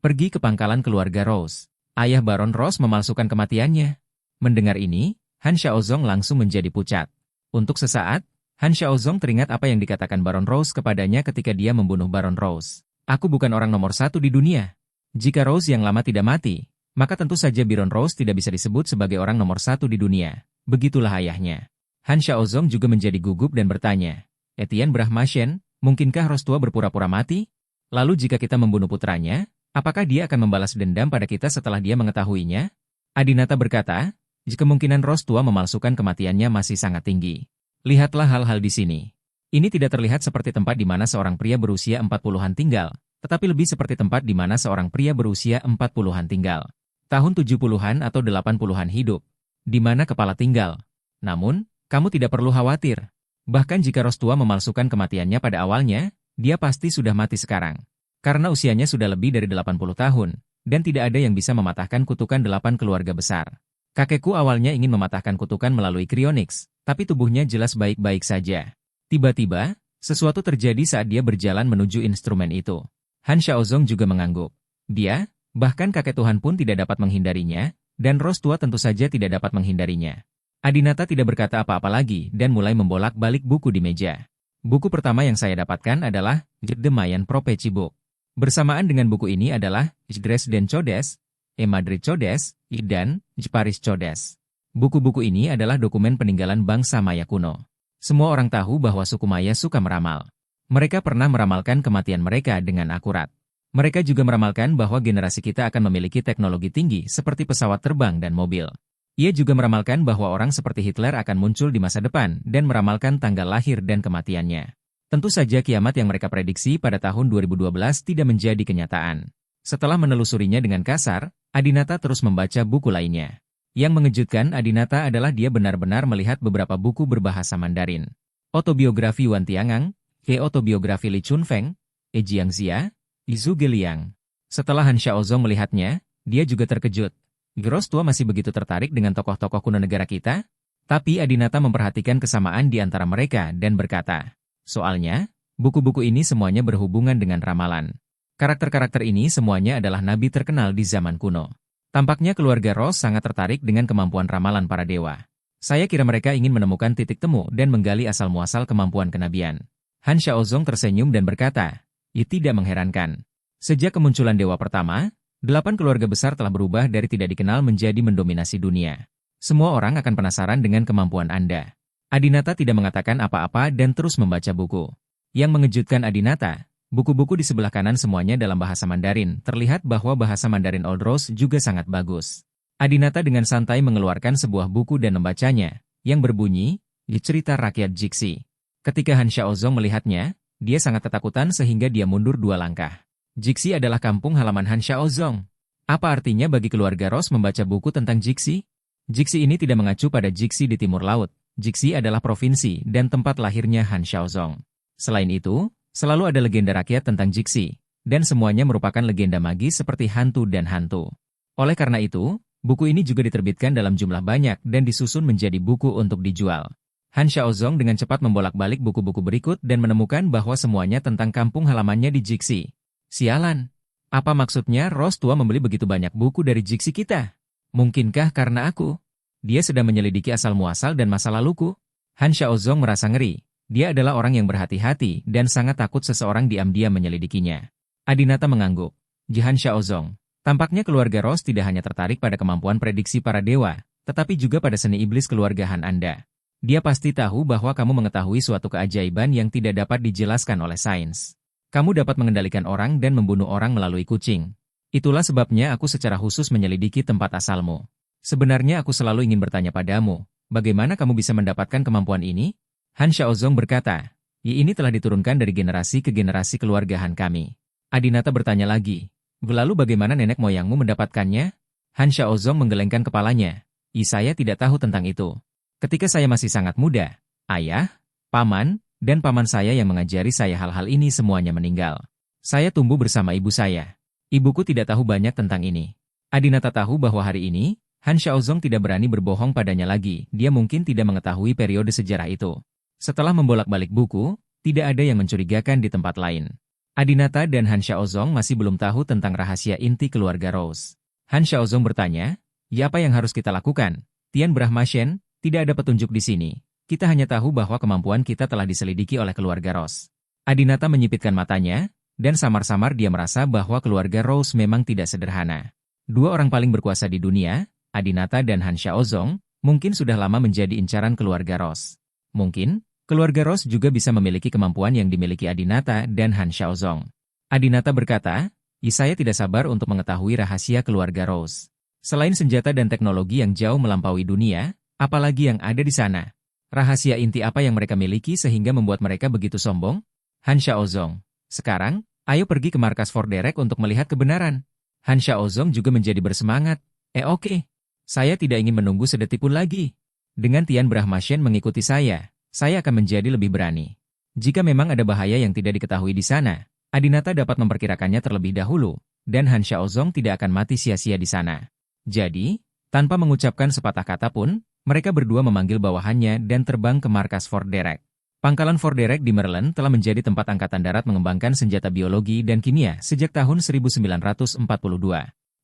Speaker 1: Pergi ke pangkalan keluarga Rose. Ayah Baron Rose memalsukan kematiannya. Mendengar ini, Han Xiaozong langsung menjadi pucat. Untuk sesaat, Han Xiaozong teringat apa yang dikatakan Baron Rose kepadanya ketika dia membunuh Baron Rose. Aku bukan orang nomor 1 di dunia. Jika Rose yang lama tidak mati, maka tentu saja Baron Rose tidak bisa disebut sebagai orang nomor 1 di dunia. Begitulah ayahnya. Han Xiaozong juga menjadi gugup dan bertanya, Etienne Brahmashen, mungkinkah Rose tua berpura-pura mati? Lalu jika kita membunuh putranya, apakah dia akan membalas dendam pada kita setelah dia mengetahuinya? Adinata berkata, kemungkinan Rose tua memalsukan kematiannya masih sangat tinggi. Lihatlah hal-hal di sini. Ini tidak terlihat seperti tempat di mana seorang pria berusia 40-an tinggal, tetapi lebih seperti tempat di mana seorang pria berusia 40-an tinggal. Tahun 70-an atau 80-an hidup, di mana kepala tinggal. Namun, kamu tidak perlu khawatir. Bahkan jika Rose tua memalsukan kematiannya pada awalnya, dia pasti sudah mati sekarang. Karena usianya sudah lebih dari 80 tahun, dan tidak ada yang bisa mematahkan kutukan 8 keluarga besar. Kakekku awalnya ingin mematahkan kutukan melalui cryonics, tapi tubuhnya jelas baik-baik saja. Tiba-tiba, sesuatu terjadi saat dia berjalan menuju instrumen itu. Han Xiaozong juga mengangguk. Dia, bahkan kakek Tuhan pun tidak dapat menghindarinya, dan Rose tua tentu saja tidak dapat menghindarinya. Adinata tidak berkata apa-apa lagi dan mulai membolak-balik buku di meja. Buku pertama yang saya dapatkan adalah The Mayan Prophecy Book. Bersamaan dengan buku ini adalah Dresden Codes, Madrid Codes, dan Paris Codes. Buku-buku ini adalah dokumen peninggalan bangsa Maya kuno. Semua orang tahu bahwa suku Maya suka meramal. Mereka pernah meramalkan kematian mereka dengan akurat. Mereka juga meramalkan bahwa generasi kita akan memiliki teknologi tinggi seperti pesawat terbang dan mobil. Ia juga meramalkan bahwa orang seperti Hitler akan muncul di masa depan dan meramalkan tanggal lahir dan kematiannya. Tentu saja kiamat yang mereka prediksi pada tahun 2012 tidak menjadi kenyataan. Setelah menelusurinya dengan kasar, Adinata terus membaca buku lainnya. Yang mengejutkan Adinata adalah dia benar-benar melihat beberapa buku berbahasa Mandarin. Autobiografi Wan Tiangang, Autobiografi Li Chunfeng, Jiang Xia, Zhu Geliang. Setelah Han Xiaozong melihatnya, dia juga terkejut. Rose tua masih begitu tertarik dengan tokoh-tokoh kuno negara kita? Tapi Adinata memperhatikan kesamaan di antara mereka dan berkata, soalnya, buku-buku ini semuanya berhubungan dengan ramalan. Karakter-karakter ini semuanya adalah nabi terkenal di zaman kuno. Tampaknya keluarga Rose sangat tertarik dengan kemampuan ramalan para dewa. Saya kira mereka ingin menemukan titik temu dan menggali asal-muasal kemampuan kenabian. Han Xiaozong tersenyum dan berkata, tidak mengherankan. Sejak kemunculan dewa pertama, 8 keluarga besar telah berubah dari tidak dikenal menjadi mendominasi dunia. Semua orang akan penasaran dengan kemampuan Anda. Adinata tidak mengatakan apa-apa dan terus membaca buku. Yang mengejutkan Adinata, buku-buku di sebelah kanan semuanya dalam bahasa Mandarin. Terlihat bahwa bahasa Mandarin Old Rose juga sangat bagus. Adinata dengan santai mengeluarkan sebuah buku dan membacanya, yang berbunyi, Cerita Rakyat Jixi. Ketika Han Xiaozong melihatnya, dia sangat ketakutan sehingga dia mundur 2 langkah. Jixi adalah kampung halaman Han Xiaozong. Apa artinya bagi keluarga Rose membaca buku tentang Jixi? Jixi ini tidak mengacu pada Jixi di timur laut. Jixi adalah provinsi dan tempat lahirnya Han Xiaozong. Selain itu, selalu ada legenda rakyat tentang Jixi, dan semuanya merupakan legenda magis seperti hantu dan hantu. Oleh karena itu, Buku ini juga diterbitkan dalam jumlah banyak dan disusun menjadi buku untuk dijual. Han Xiaozong dengan cepat membolak-balik buku-buku berikut dan menemukan bahwa semuanya tentang kampung halamannya di Jixi. Sialan! Apa maksudnya Rose tua membeli begitu banyak buku dari Jixi kita? Mungkinkah karena aku? Dia sedang menyelidiki asal-muasal dan masa laluku? Han Xiaozong merasa ngeri. Dia adalah orang yang berhati-hati dan sangat takut seseorang diam-diam menyelidikinya. Adinata mengangguk. Han Xiaozong. Tampaknya keluarga Rose tidak hanya tertarik pada kemampuan prediksi para dewa, tetapi juga pada seni iblis keluarga Han Anda. Dia pasti tahu bahwa kamu mengetahui suatu keajaiban yang tidak dapat dijelaskan oleh sains. Kamu dapat mengendalikan orang dan membunuh orang melalui kucing. Itulah sebabnya aku secara khusus menyelidiki tempat asalmu. Sebenarnya aku selalu ingin bertanya padamu, bagaimana kamu bisa mendapatkan kemampuan ini? Han Xiaozong berkata, ini telah diturunkan dari generasi ke generasi keluarga Han kami. Adinata bertanya lagi, lalu bagaimana nenek moyangmu mendapatkannya? Han Xiaozong menggelengkan kepalanya. Saya tidak tahu tentang itu. Ketika saya masih sangat muda, ayah, paman, dan paman saya yang mengajari saya hal-hal ini semuanya meninggal. Saya tumbuh bersama ibu saya. Ibuku tidak tahu banyak tentang ini. Adinata tahu bahwa hari ini, Han Xiaozong tidak berani berbohong padanya lagi. Dia mungkin tidak mengetahui periode sejarah itu. Setelah membolak-balik buku, tidak ada yang mencurigakan di tempat lain. Adinata dan Han Xiaozong masih belum tahu tentang rahasia inti keluarga Rose. Han Xiaozong bertanya, apa yang harus kita lakukan? Tian Brahma Shen, tidak ada petunjuk di sini. Kita hanya tahu bahwa kemampuan kita telah diselidiki oleh keluarga Rose. Adinata menyipitkan matanya, dan samar-samar dia merasa bahwa keluarga Rose memang tidak sederhana. Dua orang paling berkuasa di dunia, Adinata dan Han Xiaozong, mungkin sudah lama menjadi incaran keluarga Rose. Mungkin, keluarga Rose juga bisa memiliki kemampuan yang dimiliki Adinata dan Han Xiaozong. Adinata berkata, saya tidak sabar untuk mengetahui rahasia keluarga Rose. Selain senjata dan teknologi yang jauh melampaui dunia, apalagi yang ada di sana? Rahasia inti apa yang mereka miliki sehingga membuat mereka begitu sombong? Han Xiaozong, sekarang, ayo pergi ke markas Fort Derek untuk melihat kebenaran. Han Xiaozong juga menjadi bersemangat. Oke. Saya tidak ingin menunggu sedetik pun lagi. Dengan Tian Brahma Shen mengikuti saya akan menjadi lebih berani. Jika memang ada bahaya yang tidak diketahui di sana, Adinata dapat memperkirakannya terlebih dahulu, dan Han Xiaozong tidak akan mati sia-sia di sana. Jadi, tanpa mengucapkan sepatah kata pun, mereka berdua memanggil bawahannya dan terbang ke markas Fort Derek. Pangkalan Fort Derek di Maryland telah menjadi tempat Angkatan Darat mengembangkan senjata biologi dan kimia sejak tahun 1942.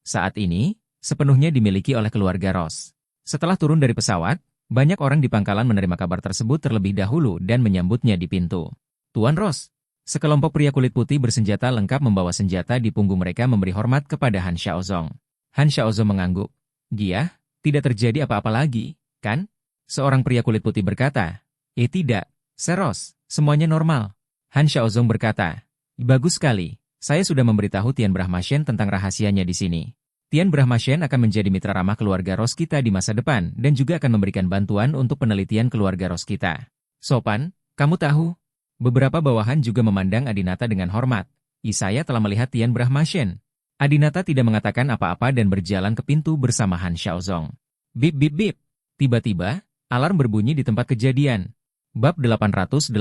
Speaker 1: Saat ini, sepenuhnya dimiliki oleh keluarga Ross. Setelah turun dari pesawat, banyak orang di pangkalan menerima kabar tersebut terlebih dahulu dan menyambutnya di pintu. Tuan Ross, sekelompok pria kulit putih bersenjata lengkap membawa senjata di punggung mereka memberi hormat kepada Han Xiaozong. Han Xiaozong mengangguk. Dia, tidak terjadi apa-apa lagi, kan? Seorang pria kulit putih berkata. Tidak, Sir Ross, semuanya normal. Han Xiaozong berkata. Bagus sekali, saya sudah memberitahu Tian Brahma Shen tentang rahasianya di sini. Tian Brahma Shen akan menjadi mitra ramah keluarga Ross kita di masa depan dan juga akan memberikan bantuan untuk penelitian keluarga Ross kita. Sopan, kamu tahu? Beberapa bawahan juga memandang Adinata dengan hormat. Saya telah melihat Tian Brahma Shen. Adinata tidak mengatakan apa-apa dan berjalan ke pintu bersama Han Xiaozong. Bip bip bip. Tiba-tiba, alarm berbunyi di tempat kejadian. Bab 887.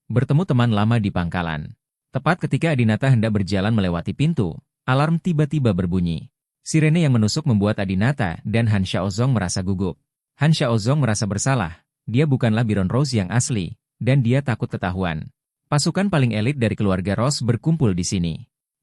Speaker 1: Bertemu teman lama di pangkalan. Tepat ketika Adinata hendak berjalan melewati pintu, alarm tiba-tiba berbunyi. Sirene yang menusuk membuat Adinata dan Han Xiaozong merasa gugup. Han Xiaozong merasa bersalah. Dia bukanlah Baron Rose yang asli, dan dia takut ketahuan. Pasukan paling elit dari keluarga Ross berkumpul di sini.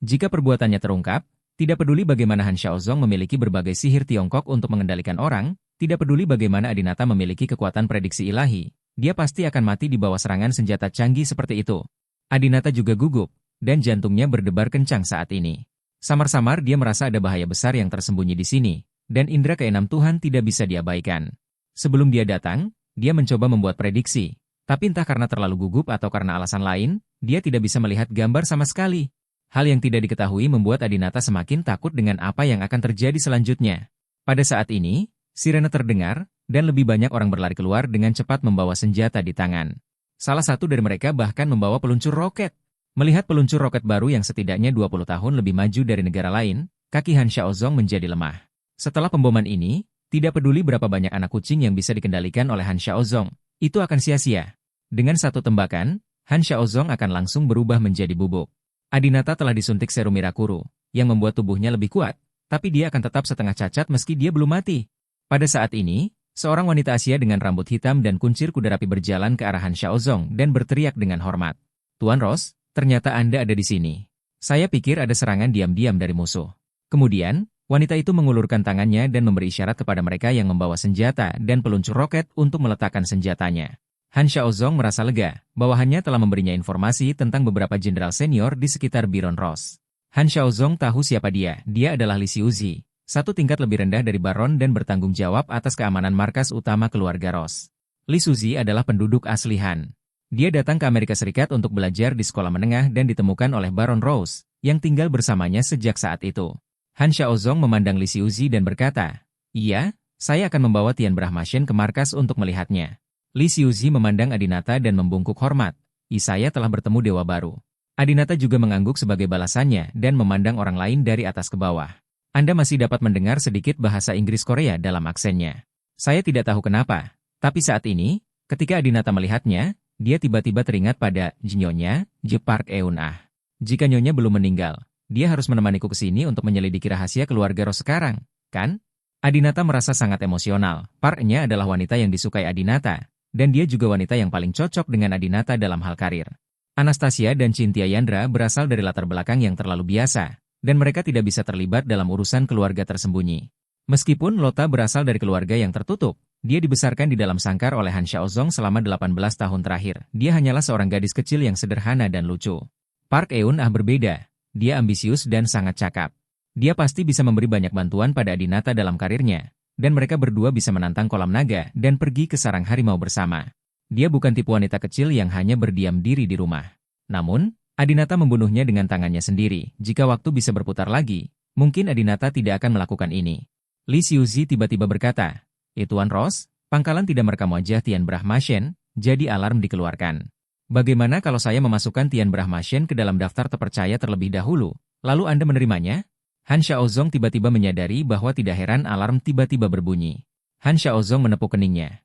Speaker 1: Jika perbuatannya terungkap, tidak peduli bagaimana Han Xiaozong memiliki berbagai sihir Tiongkok untuk mengendalikan orang, tidak peduli bagaimana Adinata memiliki kekuatan prediksi ilahi, dia pasti akan mati di bawah serangan senjata canggih seperti itu. Adinata juga gugup, dan jantungnya berdebar kencang saat ini. Samar-samar dia merasa ada bahaya besar yang tersembunyi di sini, dan indera keenam Tuhan tidak bisa diabaikan. Sebelum dia datang, dia mencoba membuat prediksi, tapi entah karena terlalu gugup atau karena alasan lain, dia tidak bisa melihat gambar sama sekali. Hal yang tidak diketahui membuat Adinata semakin takut dengan apa yang akan terjadi selanjutnya. Pada saat ini, sirene terdengar, dan lebih banyak orang berlari keluar dengan cepat membawa senjata di tangan. Salah satu dari mereka bahkan membawa peluncur roket. Melihat peluncur roket baru yang setidaknya 20 tahun lebih maju dari negara lain, kaki Han Xiaozong menjadi lemah. Setelah pemboman ini, tidak peduli berapa banyak anak kucing yang bisa dikendalikan oleh Han Xiaozong, itu akan sia-sia. Dengan satu tembakan, Han Xiaozong akan langsung berubah menjadi bubuk. Adinata telah disuntik serum Mirakuru, yang membuat tubuhnya lebih kuat, tapi dia akan tetap setengah cacat meski dia belum mati. Pada saat ini, seorang wanita Asia dengan rambut hitam dan kuncir kuda rapi berjalan ke arah Han Xiaozong dan berteriak dengan hormat. Tuan Rose, ternyata Anda ada di sini. Saya pikir ada serangan diam-diam dari musuh. Kemudian, wanita itu mengulurkan tangannya dan memberi isyarat kepada mereka yang membawa senjata dan peluncur roket untuk meletakkan senjatanya. Han Xiaozong merasa lega, bawahannya telah memberinya informasi tentang beberapa jenderal senior di sekitar Baron Ross. Han Xiaozong tahu siapa dia adalah Li Xiuzi, satu tingkat lebih rendah dari Baron dan bertanggung jawab atas keamanan markas utama keluarga Ross. Li Xiuzi adalah penduduk asli Han. Dia datang ke Amerika Serikat untuk belajar di sekolah menengah dan ditemukan oleh Baron Ross, yang tinggal bersamanya sejak saat itu. Han Xiaozong memandang Li Xiuzi dan berkata, "Iya, saya akan membawa Tian Brahmashen ke markas untuk melihatnya." Li Xiuzi memandang Adinata dan membungkuk hormat. Saya telah bertemu dewa baru. Adinata juga mengangguk sebagai balasannya dan memandang orang lain dari atas ke bawah. Anda masih dapat mendengar sedikit bahasa Inggris Korea dalam aksennya. Saya tidak tahu kenapa, tapi saat ini, ketika Adinata melihatnya, dia tiba-tiba teringat pada Nyonya Park Eun-ah. Jika Nyonya belum meninggal, dia harus menemaniku ke sini untuk menyelidiki rahasia keluarga Ross sekarang, kan? Adinata merasa sangat emosional. Park-nya adalah wanita yang disukai Adinata. Dan dia juga wanita yang paling cocok dengan Adinata dalam hal karir. Anastasia dan Cynthia Yandra berasal dari latar belakang yang terlalu biasa, dan mereka tidak bisa terlibat dalam urusan keluarga tersembunyi. Meskipun Lota berasal dari keluarga yang tertutup, dia dibesarkan di dalam sangkar oleh Han Xiaozong selama 18 tahun terakhir. Dia hanyalah seorang gadis kecil yang sederhana dan lucu. Park Eun-ah berbeda. Dia ambisius dan sangat cakap. Dia pasti bisa memberi banyak bantuan pada Adinata dalam karirnya. Dan mereka berdua bisa menantang kolam naga dan pergi ke sarang harimau bersama. Dia bukan tipe wanita kecil yang hanya berdiam diri di rumah. Namun, Adinata membunuhnya dengan tangannya sendiri. Jika waktu bisa berputar lagi, mungkin Adinata tidak akan melakukan ini. Li Xiuzi tiba-tiba berkata, Tuan Ross, pangkalan tidak merekam wajah Tian Brahmashen, jadi alarm dikeluarkan. Bagaimana kalau saya memasukkan Tian Brahmashen ke dalam daftar terpercaya terlebih dahulu, lalu Anda menerimanya? Han Xiaozong tiba-tiba menyadari bahwa tidak heran alarm tiba-tiba berbunyi. Han Xiaozong menepuk keningnya.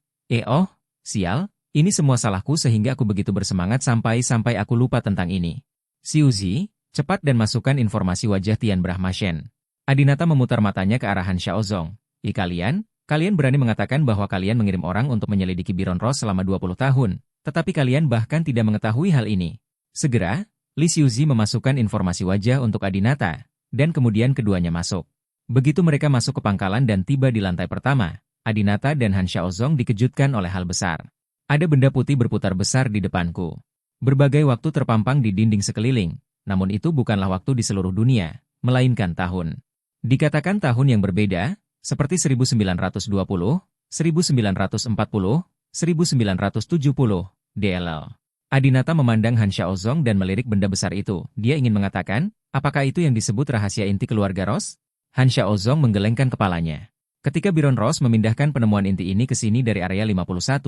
Speaker 1: Sial, ini semua salahku sehingga aku begitu bersemangat sampai aku lupa tentang ini. Xiuzi, cepat dan masukkan informasi wajah Tian Brahmashen. Adinata memutar matanya ke arah Han Xiaozong. Kalian berani mengatakan bahwa kalian mengirim orang untuk menyelidiki Baron Ross selama 20 tahun, tetapi kalian bahkan tidak mengetahui hal ini. Segera, Li Xiuzi memasukkan informasi wajah untuk Adinata. Dan kemudian keduanya masuk. Begitu mereka masuk ke pangkalan dan tiba di lantai pertama, Adinata dan Han Xiaozong dikejutkan oleh hal besar. Ada benda putih berputar besar di depanku. Berbagai waktu terpampang di dinding sekeliling, namun itu bukanlah waktu di seluruh dunia, melainkan tahun. Dikatakan tahun yang berbeda, seperti 1920, 1940, 1970, DLL. Adinata memandang Han Xiaozong dan melirik benda besar itu. Dia ingin mengatakan, apakah itu yang disebut rahasia inti keluarga Ross? Han Xiaozong menggelengkan kepalanya. Ketika Baron Ross memindahkan penemuan inti ini ke sini dari area 51,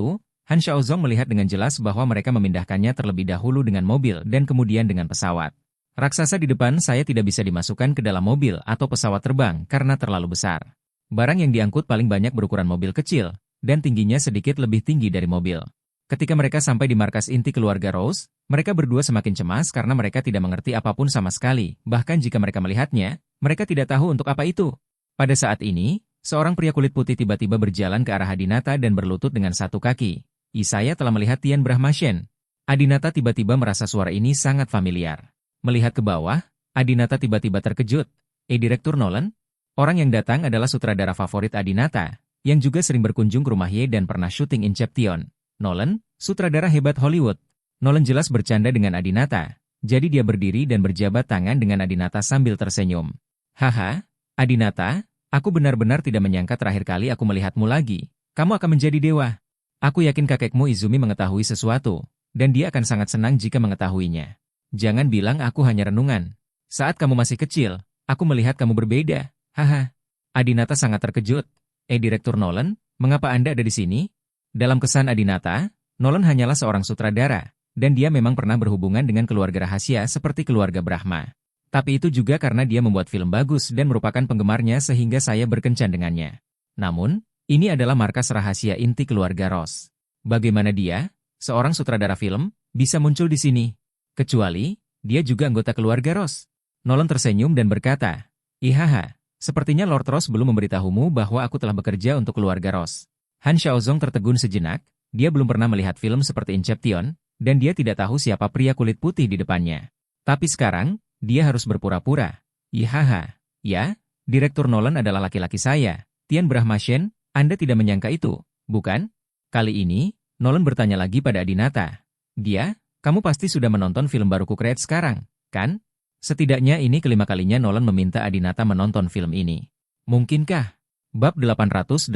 Speaker 1: Han Xiaozong melihat dengan jelas bahwa mereka memindahkannya terlebih dahulu dengan mobil dan kemudian dengan pesawat. Raksasa di depan saya tidak bisa dimasukkan ke dalam mobil atau pesawat terbang karena terlalu besar. Barang yang diangkut paling banyak berukuran mobil kecil, dan tingginya sedikit lebih tinggi dari mobil. Ketika mereka sampai di markas inti keluarga Ross, mereka berdua semakin cemas karena mereka tidak mengerti apapun sama sekali, bahkan jika mereka melihatnya, mereka tidak tahu untuk apa itu. Pada saat ini, seorang pria kulit putih tiba-tiba berjalan ke arah Adinata dan berlutut dengan satu kaki. Saya telah melihat Tian Brahmashen. Adinata tiba-tiba merasa suara ini sangat familiar. Melihat ke bawah, Adinata tiba-tiba terkejut. Direktur Nolan? Orang yang datang adalah sutradara favorit Adinata, yang juga sering berkunjung ke rumah Ye dan pernah syuting Inception. Nolan, sutradara hebat Hollywood. Nolan jelas bercanda dengan Adinata, jadi dia berdiri dan berjabat tangan dengan Adinata sambil tersenyum. Haha, Adinata, aku benar-benar tidak menyangka terakhir kali aku melihatmu lagi. Kamu akan menjadi dewa. Aku yakin kakekmu Izumi mengetahui sesuatu, dan dia akan sangat senang jika mengetahuinya. Jangan bilang aku hanya renungan. Saat kamu masih kecil, aku melihat kamu berbeda. Haha. Adinata sangat terkejut. Direktur Nolan, mengapa Anda ada di sini? Dalam kesan Adinata, Nolan hanyalah seorang sutradara, dan dia memang pernah berhubungan dengan keluarga rahasia seperti keluarga Brahma. Tapi itu juga karena dia membuat film bagus dan merupakan penggemarnya sehingga saya berkencan dengannya. Namun, ini adalah markas rahasia inti keluarga Ross. Bagaimana dia, seorang sutradara film, bisa muncul di sini? Kecuali, dia juga anggota keluarga Ross. Nolan tersenyum dan berkata, Ihaha, Sepertinya Lord Ross belum memberitahumu bahwa aku telah bekerja untuk keluarga Ross. Han Xiaozong tertegun sejenak, dia belum pernah melihat film seperti Inception, dan dia tidak tahu siapa pria kulit putih di depannya. Tapi sekarang, dia harus berpura-pura. Ihaha, ya, Direktur Nolan adalah laki-laki saya. Tian Brahmashen, Anda tidak menyangka itu, bukan? Kali ini, Nolan bertanya lagi pada Adinata. Dia, kamu pasti sudah menonton film baruku create sekarang, kan? Setidaknya ini kelima kalinya Nolan meminta Adinata menonton film ini. Mungkinkah? Bab 888.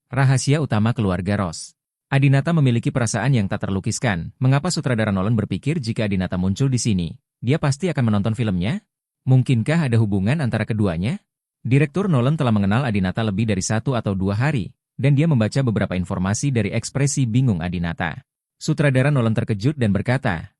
Speaker 1: Rahasia utama keluarga Ross. Adinata memiliki perasaan yang tak terlukiskan. Mengapa sutradara Nolan berpikir jika Adinata muncul di sini, dia pasti akan menonton filmnya? Mungkinkah ada hubungan antara keduanya? Direktur Nolan telah mengenal Adinata lebih dari 1 atau 2 hari, dan dia membaca beberapa informasi dari ekspresi bingung Adinata. Sutradara Nolan terkejut dan berkata,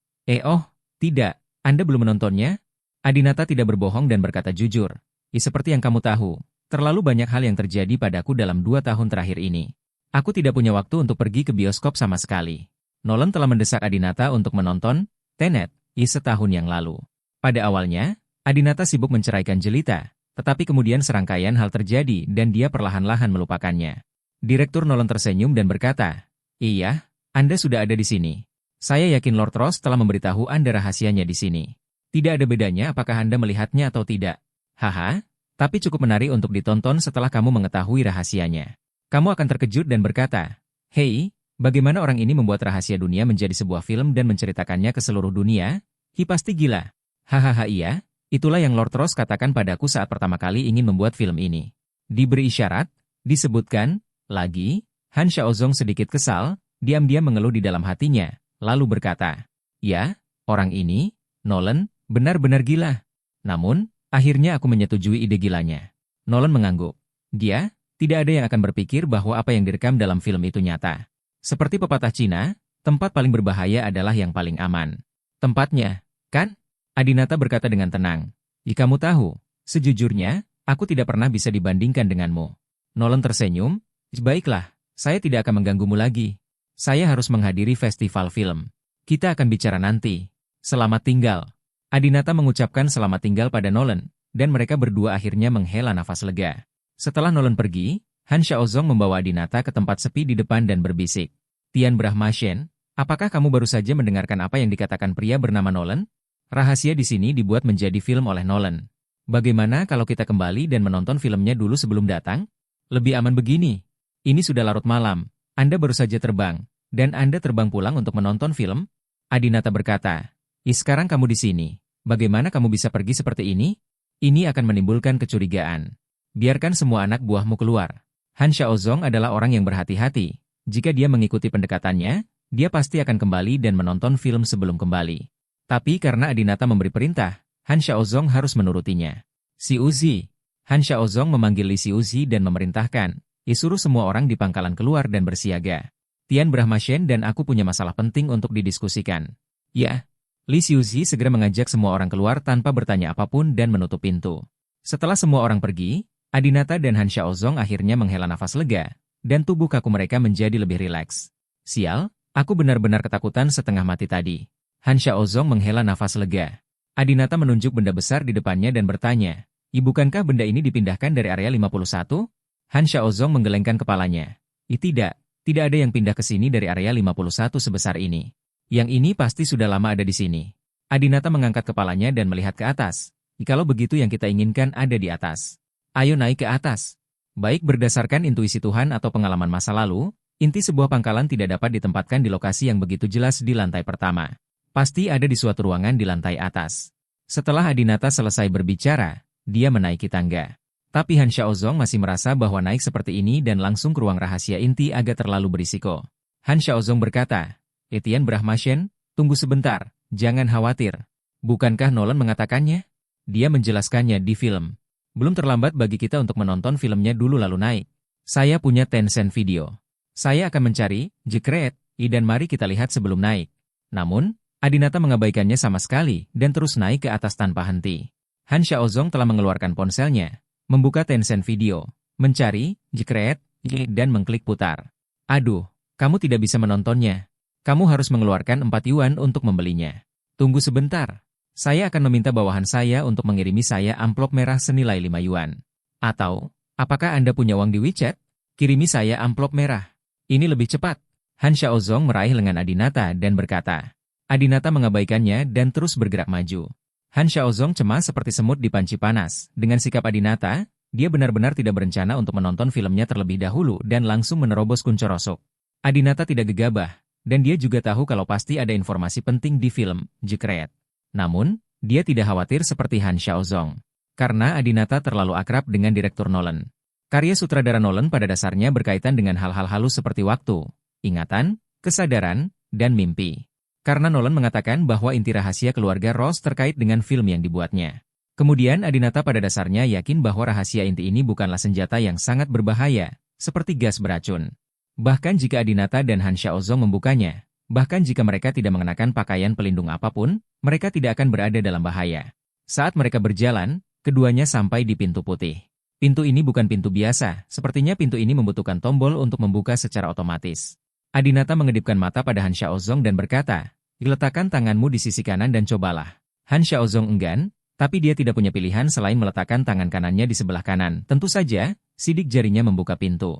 Speaker 1: tidak. Anda belum menontonnya? Adinata tidak berbohong dan berkata jujur. Seperti yang kamu tahu, terlalu banyak hal yang terjadi padaku dalam 2 tahun terakhir ini. Aku tidak punya waktu untuk pergi ke bioskop sama sekali. Nolan telah mendesak Adinata untuk menonton Tenet setahun yang lalu. Pada awalnya, Adinata sibuk menceraikan jelita, tetapi kemudian serangkaian hal terjadi dan dia perlahan-lahan melupakannya. Direktur Nolan tersenyum dan berkata, iya, Anda sudah ada di sini. Saya yakin Lord Ross telah memberitahu Anda rahasianya di sini. Tidak ada bedanya apakah Anda melihatnya atau tidak. Haha, tapi cukup menarik untuk ditonton setelah kamu mengetahui rahasianya. Kamu akan terkejut dan berkata, hei, bagaimana orang ini membuat rahasia dunia menjadi sebuah film dan menceritakannya ke seluruh dunia? Pasti gila. Hahaha iya, itulah yang Lord Ross katakan padaku saat pertama kali ingin membuat film ini. Diberi isyarat, disebutkan, lagi, Han Xiaozong sedikit kesal, diam-diam mengeluh di dalam hatinya. Lalu berkata, ya, orang ini, Nolan, benar-benar gila. Namun, akhirnya aku menyetujui ide gilanya. Nolan mengangguk. Dia, tidak ada yang akan berpikir bahwa apa yang direkam dalam film itu nyata. Seperti pepatah Cina, tempat paling berbahaya adalah yang paling aman. Tempatnya, kan? Adinata berkata dengan tenang. Kamu tahu, sejujurnya, aku tidak pernah bisa dibandingkan denganmu. Nolan tersenyum, baiklah, saya tidak akan mengganggumu lagi. Saya harus menghadiri festival film. Kita akan bicara nanti. Selamat tinggal. Adinata mengucapkan selamat tinggal pada Nolan, dan mereka berdua akhirnya menghela nafas lega. Setelah Nolan pergi, Han Xiaozong membawa Adinata ke tempat sepi di depan dan berbisik. Tian Brahmashen, apakah kamu baru saja mendengarkan apa yang dikatakan pria bernama Nolan? Rahasia di sini dibuat menjadi film oleh Nolan. Bagaimana kalau kita kembali dan menonton filmnya dulu sebelum datang? Lebih aman begini. Ini sudah larut malam. Anda baru saja terbang. Dan Anda terbang pulang untuk menonton film? Adinata berkata, sekarang kamu di sini. Bagaimana kamu bisa pergi seperti ini? Ini akan menimbulkan kecurigaan. Biarkan semua anak buahmu keluar. Han Xiaozong adalah orang yang berhati-hati. Jika dia mengikuti pendekatannya, dia pasti akan kembali dan menonton film sebelum kembali. Tapi karena Adinata memberi perintah, Han Xiaozong harus menurutinya. Si Uzi. Han Xiaozong memanggil Li Si Uzi dan memerintahkan, suruh semua orang di pangkalan keluar dan bersiaga. Tian Brahmashen dan aku punya masalah penting untuk didiskusikan. Ya, Li Xiuzi segera mengajak semua orang keluar tanpa bertanya apapun dan menutup pintu. Setelah semua orang pergi, Adinata dan Han Xiaozong akhirnya menghela nafas lega, dan tubuh kaku mereka menjadi lebih rileks. Sial, aku benar-benar ketakutan setengah mati tadi. Han Xiaozong menghela nafas lega. Adinata menunjuk benda besar di depannya dan bertanya, bukankah benda ini dipindahkan dari area 51? Han Xiaozong menggelengkan kepalanya. Tidak ada yang pindah ke sini dari area 51 sebesar ini. Yang ini pasti sudah lama ada di sini. Adinata mengangkat kepalanya dan melihat ke atas. Kalau begitu yang kita inginkan ada di atas. Ayo naik ke atas. Baik berdasarkan intuisi Tuhan atau pengalaman masa lalu, inti sebuah pangkalan tidak dapat ditempatkan di lokasi yang begitu jelas di lantai pertama. Pasti ada di suatu ruangan di lantai atas. Setelah Adinata selesai berbicara, dia menaiki tangga. Tapi Han Xiaozong masih merasa bahwa naik seperti ini dan langsung ke ruang rahasia inti agak terlalu berisiko. Han Xiaozong berkata, Tian Brahmashen, tunggu sebentar, jangan khawatir. Bukankah Nolan mengatakannya? Dia menjelaskannya di film. Belum terlambat bagi kita untuk menonton filmnya dulu lalu naik. Saya punya Tencent Video. Saya akan mencari, Jekret, dan mari kita lihat sebelum naik. Namun, Adinata mengabaikannya sama sekali dan terus naik ke atas tanpa henti. Han Xiaozong telah mengeluarkan ponselnya. Membuka Tencent Video, mencari, Jekret, dan mengklik putar. Aduh, kamu tidak bisa menontonnya. Kamu harus mengeluarkan 4 yuan untuk membelinya. Tunggu sebentar. Saya akan meminta bawahan saya untuk mengirimi saya amplop merah senilai 5 yuan. Atau, apakah Anda punya uang di WeChat? Kirimi saya amplop merah. Ini lebih cepat. Han Xiaozong meraih lengan Adinata dan berkata. Adinata mengabaikannya dan terus bergerak maju. Han Xiaozong cemas seperti semut di panci panas. Dengan sikap Adinata, dia benar-benar tidak berencana untuk menonton filmnya terlebih dahulu dan langsung menerobos Kunchorosok. Adinata tidak gegabah, dan dia juga tahu kalau pasti ada informasi penting di film Jekret. Namun, dia tidak khawatir seperti Han Xiaozong. Karena Adinata terlalu akrab dengan Direktur Nolan. Karya sutradara Nolan pada dasarnya berkaitan dengan hal-hal halus seperti waktu, ingatan, kesadaran, dan mimpi. Karena Nolan mengatakan bahwa inti rahasia keluarga Ross terkait dengan film yang dibuatnya. Kemudian Adinata pada dasarnya yakin bahwa rahasia inti ini bukanlah senjata yang sangat berbahaya, seperti gas beracun. Bahkan jika Adinata dan Han Xiaozong membukanya, bahkan jika mereka tidak mengenakan pakaian pelindung apapun, mereka tidak akan berada dalam bahaya. Saat mereka berjalan, keduanya sampai di pintu putih. Pintu ini bukan pintu biasa, sepertinya pintu ini membutuhkan tombol untuk membuka secara otomatis. Adinata mengedipkan mata pada Han Xiaozong dan berkata, letakkan tanganmu di sisi kanan dan cobalah. Han Xiaozong enggan, tapi dia tidak punya pilihan selain meletakkan tangan kanannya di sebelah kanan. Tentu saja, sidik jarinya membuka pintu.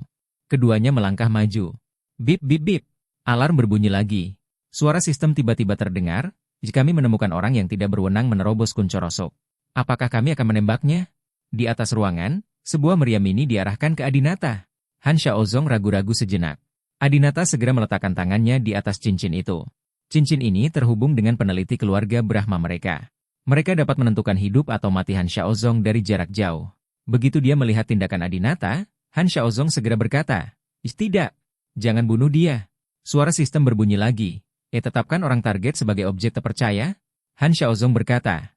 Speaker 1: Keduanya melangkah maju. Bip bip bip. Alarm berbunyi lagi. Suara sistem tiba-tiba terdengar, jika kami menemukan orang yang tidak berwenang menerobos Kunchorosok. Apakah kami akan menembaknya? Di atas ruangan, sebuah meriam mini diarahkan ke Adinata. Han Xiaozong ragu-ragu sejenak. Adinata segera meletakkan tangannya di atas cincin itu. Cincin ini terhubung dengan peneliti keluarga Brahma mereka. Mereka dapat menentukan hidup atau mati Han Xiaozong dari jarak jauh. Begitu dia melihat tindakan Adinata, Han Xiaozong segera berkata, tidak, jangan bunuh dia. Suara sistem berbunyi lagi. Tetapkan orang target sebagai objek terpercaya? Han Xiaozong berkata,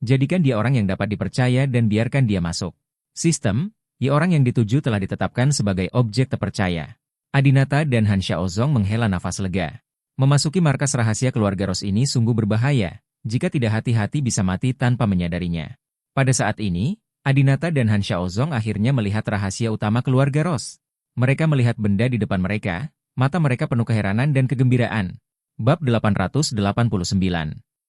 Speaker 1: jadikan dia orang yang dapat dipercaya dan biarkan dia masuk. Sistem, orang yang dituju telah ditetapkan sebagai objek terpercaya. Adinata dan Han Xiaozong menghela nafas lega. Memasuki markas rahasia keluarga Ross ini sungguh berbahaya. Jika tidak hati-hati bisa mati tanpa menyadarinya. Pada saat ini, Adinata dan Han Xiaozong akhirnya melihat rahasia utama keluarga Ross. Mereka melihat benda di depan mereka, mata mereka penuh keheranan dan kegembiraan. Bab 889.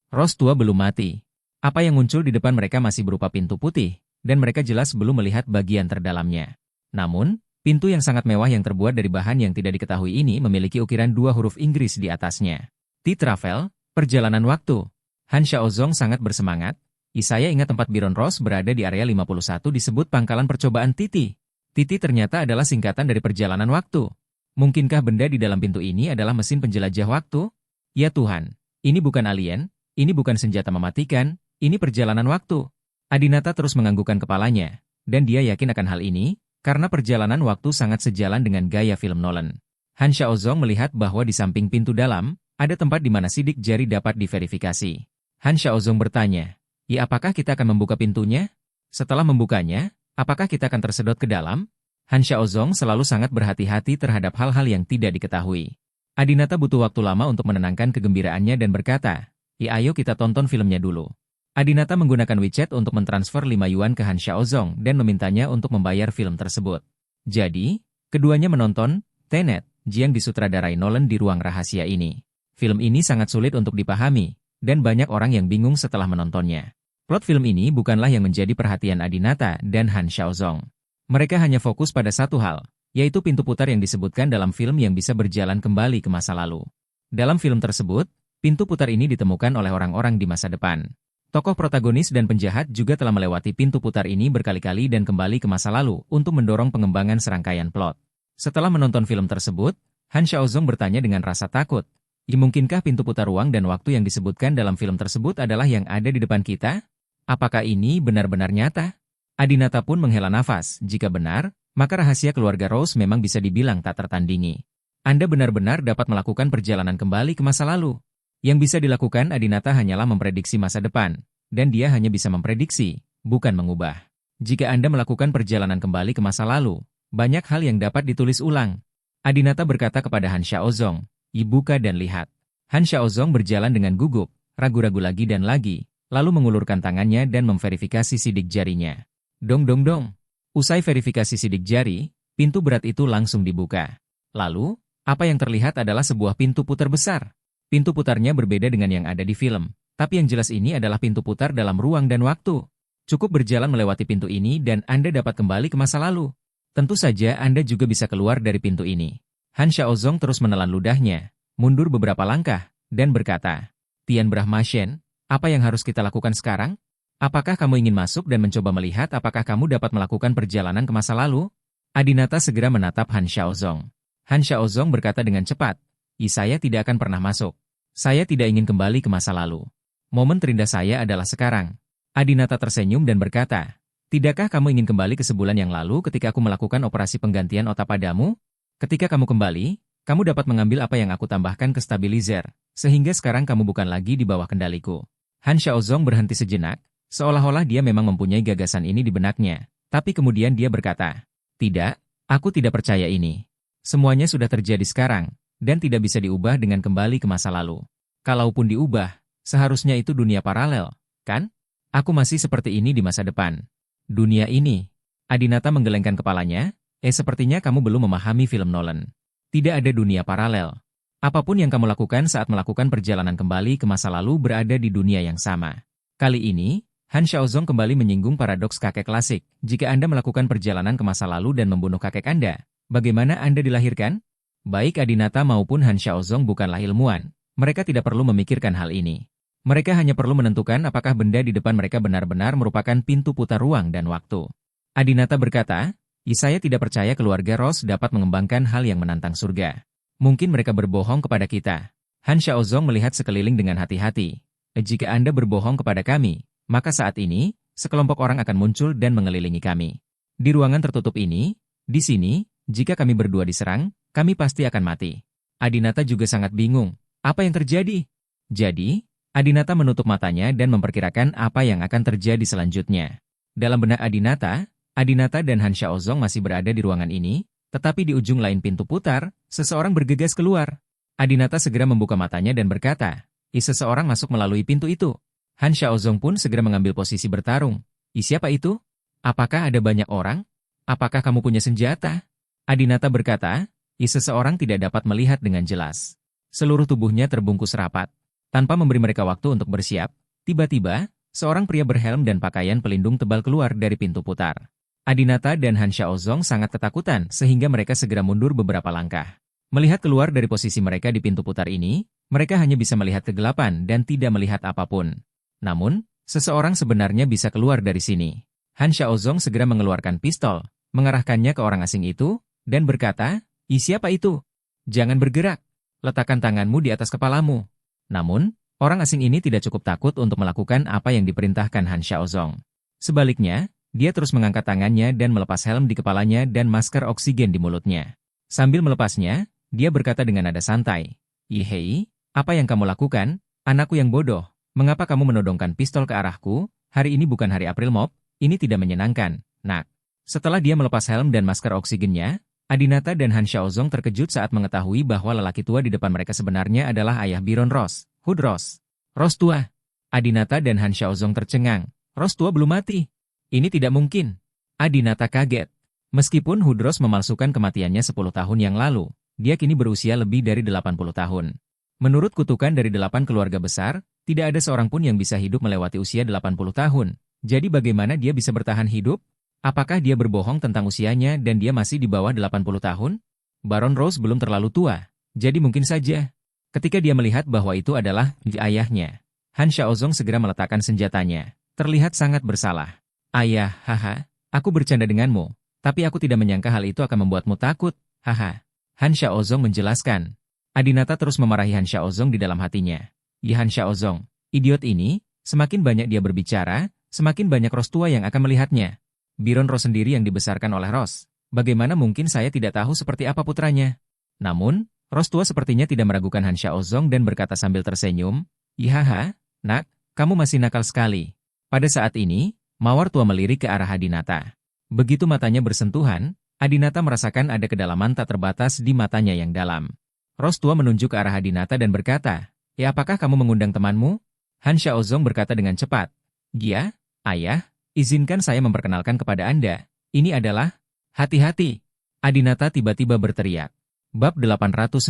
Speaker 1: Ross tua belum mati. Apa yang muncul di depan mereka masih berupa pintu putih, dan mereka jelas belum melihat bagian terdalamnya. Namun, pintu yang sangat mewah yang terbuat dari bahan yang tidak diketahui ini memiliki ukiran 2 huruf Inggris di atasnya. T-Travel, perjalanan waktu. Han Xiaozong sangat bersemangat. Saya ingat tempat Biron Ross berada di area 51 disebut pangkalan percobaan Titi. Titi ternyata adalah singkatan dari perjalanan waktu. Mungkinkah benda di dalam pintu ini adalah mesin penjelajah waktu? Ya Tuhan, ini bukan alien, ini bukan senjata mematikan, ini perjalanan waktu. Adinata terus menganggukkan kepalanya, dan dia yakin akan hal ini, karena perjalanan waktu sangat sejalan dengan gaya film Nolan. Han Xiaozong melihat bahwa di samping pintu dalam, ada tempat di mana sidik jari dapat diverifikasi. Han Xiaozong bertanya, apakah kita akan membuka pintunya? Setelah membukanya, apakah kita akan tersedot ke dalam? Han Xiaozong selalu sangat berhati-hati terhadap hal-hal yang tidak diketahui. Adinata butuh waktu lama untuk menenangkan kegembiraannya dan berkata, ayo kita tonton filmnya dulu. Adinata menggunakan WeChat untuk mentransfer 5 yuan ke Han Xiaozong dan memintanya untuk membayar film tersebut. Jadi, keduanya menonton Tenet, yang disutradarai Nolan di ruang rahasia ini. Film ini sangat sulit untuk dipahami, dan banyak orang yang bingung setelah menontonnya. Plot film ini bukanlah yang menjadi perhatian Adinata dan Han Xiaozong. Mereka hanya fokus pada satu hal, yaitu pintu putar yang disebutkan dalam film yang bisa berjalan kembali ke masa lalu. Dalam film tersebut, pintu putar ini ditemukan oleh orang-orang di masa depan. Tokoh protagonis dan penjahat juga telah melewati pintu putar ini berkali-kali dan kembali ke masa lalu untuk mendorong pengembangan serangkaian plot. Setelah menonton film tersebut, Han Xiaozong bertanya dengan rasa takut, mungkinkah pintu putar ruang dan waktu yang disebutkan dalam film tersebut adalah yang ada di depan kita? Apakah ini benar-benar nyata? Adinata pun menghela nafas. Jika benar, maka rahasia keluarga Rose memang bisa dibilang tak tertandingi. Anda benar-benar dapat melakukan perjalanan kembali ke masa lalu. Yang bisa dilakukan Adinata hanyalah memprediksi masa depan, dan dia hanya bisa memprediksi, bukan mengubah. Jika Anda melakukan perjalanan kembali ke masa lalu, banyak hal yang dapat ditulis ulang. Adinata berkata kepada Han Xiaozong, buka dan lihat. Han Xiaozong berjalan dengan gugup, ragu-ragu lagi dan lagi, lalu mengulurkan tangannya dan memverifikasi sidik jarinya. Dong dong dong. Usai verifikasi sidik jari, pintu berat itu langsung dibuka. Lalu, apa yang terlihat adalah sebuah pintu putar besar. Pintu putarnya berbeda dengan yang ada di film, Tapi yang jelas ini adalah pintu putar dalam ruang dan waktu. Cukup berjalan melewati pintu ini dan Anda dapat kembali ke masa lalu. Tentu saja Anda juga bisa keluar dari pintu ini. Han Xiaozong terus menelan ludahnya, mundur beberapa langkah, dan berkata, Tian Brahma Shen, apa yang harus kita lakukan sekarang? Apakah kamu ingin masuk dan mencoba melihat apakah kamu dapat melakukan perjalanan ke masa lalu? Adinata segera menatap Han Xiaozong. Han Xiaozong berkata dengan cepat, saya tidak akan pernah masuk. Saya tidak ingin kembali ke masa lalu. Momen terindah saya adalah sekarang. Adinata tersenyum dan berkata, tidakkah kamu ingin kembali ke sebulan yang lalu ketika aku melakukan operasi penggantian otak padamu? Ketika kamu kembali, kamu dapat mengambil apa yang aku tambahkan ke stabilizer, sehingga sekarang kamu bukan lagi di bawah kendaliku. Han Xiaozong berhenti sejenak, seolah-olah dia memang mempunyai gagasan ini di benaknya. Tapi kemudian dia berkata, tidak, aku tidak percaya ini. Semuanya sudah terjadi sekarang, dan tidak bisa diubah dengan kembali ke masa lalu. Kalaupun diubah, seharusnya itu dunia paralel, kan? Aku masih seperti ini di masa depan. Dunia ini. Adinata menggelengkan kepalanya, sepertinya kamu belum memahami film Nolan. Tidak ada dunia paralel. Apapun yang kamu lakukan saat melakukan perjalanan kembali ke masa lalu berada di dunia yang sama. Kali ini, Han Xiaozong kembali menyinggung paradoks kakek klasik. Jika Anda melakukan perjalanan ke masa lalu dan membunuh kakek Anda, bagaimana Anda dilahirkan? Baik Adinata maupun Han Xiaozong bukanlah ilmuwan. Mereka tidak perlu memikirkan hal ini. Mereka hanya perlu menentukan apakah benda di depan mereka benar-benar merupakan pintu putar ruang dan waktu. Adinata berkata, saya tidak percaya keluarga Ross dapat mengembangkan hal yang menantang surga. Mungkin mereka berbohong kepada kita. Han Xiaozong melihat sekeliling dengan hati-hati. Jika Anda berbohong kepada kami, maka saat ini, sekelompok orang akan muncul dan mengelilingi kami. Di ruangan tertutup ini, di sini, jika kami berdua diserang, kami pasti akan mati. Adinata juga sangat bingung. Apa yang terjadi? Jadi, Adinata menutup matanya dan memperkirakan apa yang akan terjadi selanjutnya. Dalam benak Adinata dan Han Xiaozong masih berada di ruangan ini, tetapi di ujung lain pintu putar, seseorang bergegas keluar. Adinata segera membuka matanya dan berkata, seseorang masuk melalui pintu itu. Han Xiaozong pun segera mengambil posisi bertarung. Siapa itu? Apakah ada banyak orang? Apakah kamu punya senjata? Adinata berkata, seseorang tidak dapat melihat dengan jelas. Seluruh tubuhnya terbungkus rapat. Tanpa memberi mereka waktu untuk bersiap, tiba-tiba, seorang pria berhelm dan pakaian pelindung tebal keluar dari pintu putar. Adinata dan Han Xiaozong sangat ketakutan sehingga mereka segera mundur beberapa langkah. Melihat keluar dari posisi mereka di pintu putar ini, mereka hanya bisa melihat kegelapan dan tidak melihat apapun. Namun, seseorang sebenarnya bisa keluar dari sini. Han Xiaozong segera mengeluarkan pistol, mengarahkannya ke orang asing itu, dan berkata, siapa itu? Jangan bergerak. Letakkan tanganmu di atas kepalamu. Namun, orang asing ini tidak cukup takut untuk melakukan apa yang diperintahkan Han Xiaozong. Sebaliknya, dia terus mengangkat tangannya dan melepas helm di kepalanya dan masker oksigen di mulutnya. Sambil melepasnya, dia berkata dengan nada santai, Hei, apa yang kamu lakukan, anakku yang bodoh? Mengapa kamu menodongkan pistol ke arahku? Hari ini bukan hari April Mop, ini tidak menyenangkan, nak. Setelah dia melepas helm dan masker oksigennya, Adinata dan Han Xiaozong terkejut saat mengetahui bahwa lelaki tua di depan mereka sebenarnya adalah ayah Baron Ross, Hood Ross. Ross tua. Adinata dan Han Xiaozong tercengang. Ross tua belum mati. Ini tidak mungkin. Adinata kaget. Meskipun Hood Ross memalsukan kematiannya 10 tahun yang lalu, dia kini berusia lebih dari 80 tahun. Menurut kutukan dari 8 keluarga besar, tidak ada seorang pun yang bisa hidup melewati usia 80 tahun. Jadi bagaimana dia bisa bertahan hidup? Apakah dia berbohong tentang usianya dan dia masih di bawah 80 tahun? Baron Ross belum terlalu tua, jadi mungkin saja. Ketika dia melihat bahwa itu adalah ayahnya, Han Xiaozong segera meletakkan senjatanya. Terlihat sangat bersalah. Ayah, haha, aku bercanda denganmu, tapi aku tidak menyangka hal itu akan membuatmu takut, haha. Han Xiaozong menjelaskan. Adinata terus memarahi Han Xiaozong di dalam hatinya. Han Xiaozong, idiot ini, semakin banyak dia berbicara, semakin banyak Ross tua yang akan melihatnya. Baron Ross sendiri yang dibesarkan oleh Ross. Bagaimana mungkin saya tidak tahu seperti apa putranya? Namun, Ross tua sepertinya tidak meragukan Han Xiaozong dan berkata sambil tersenyum, Haha, nak, kamu masih nakal sekali. Pada saat ini, Mawar tua melirik ke arah Adinata. Begitu matanya bersentuhan, Adinata merasakan ada kedalaman tak terbatas di matanya yang dalam. Ross tua menunjuk ke arah Adinata dan berkata, apakah kamu mengundang temanmu? Han Xiaozong berkata dengan cepat, Ya, ayah, izinkan saya memperkenalkan kepada Anda. Ini adalah, hati-hati. Adinata tiba-tiba berteriak. Bab 890.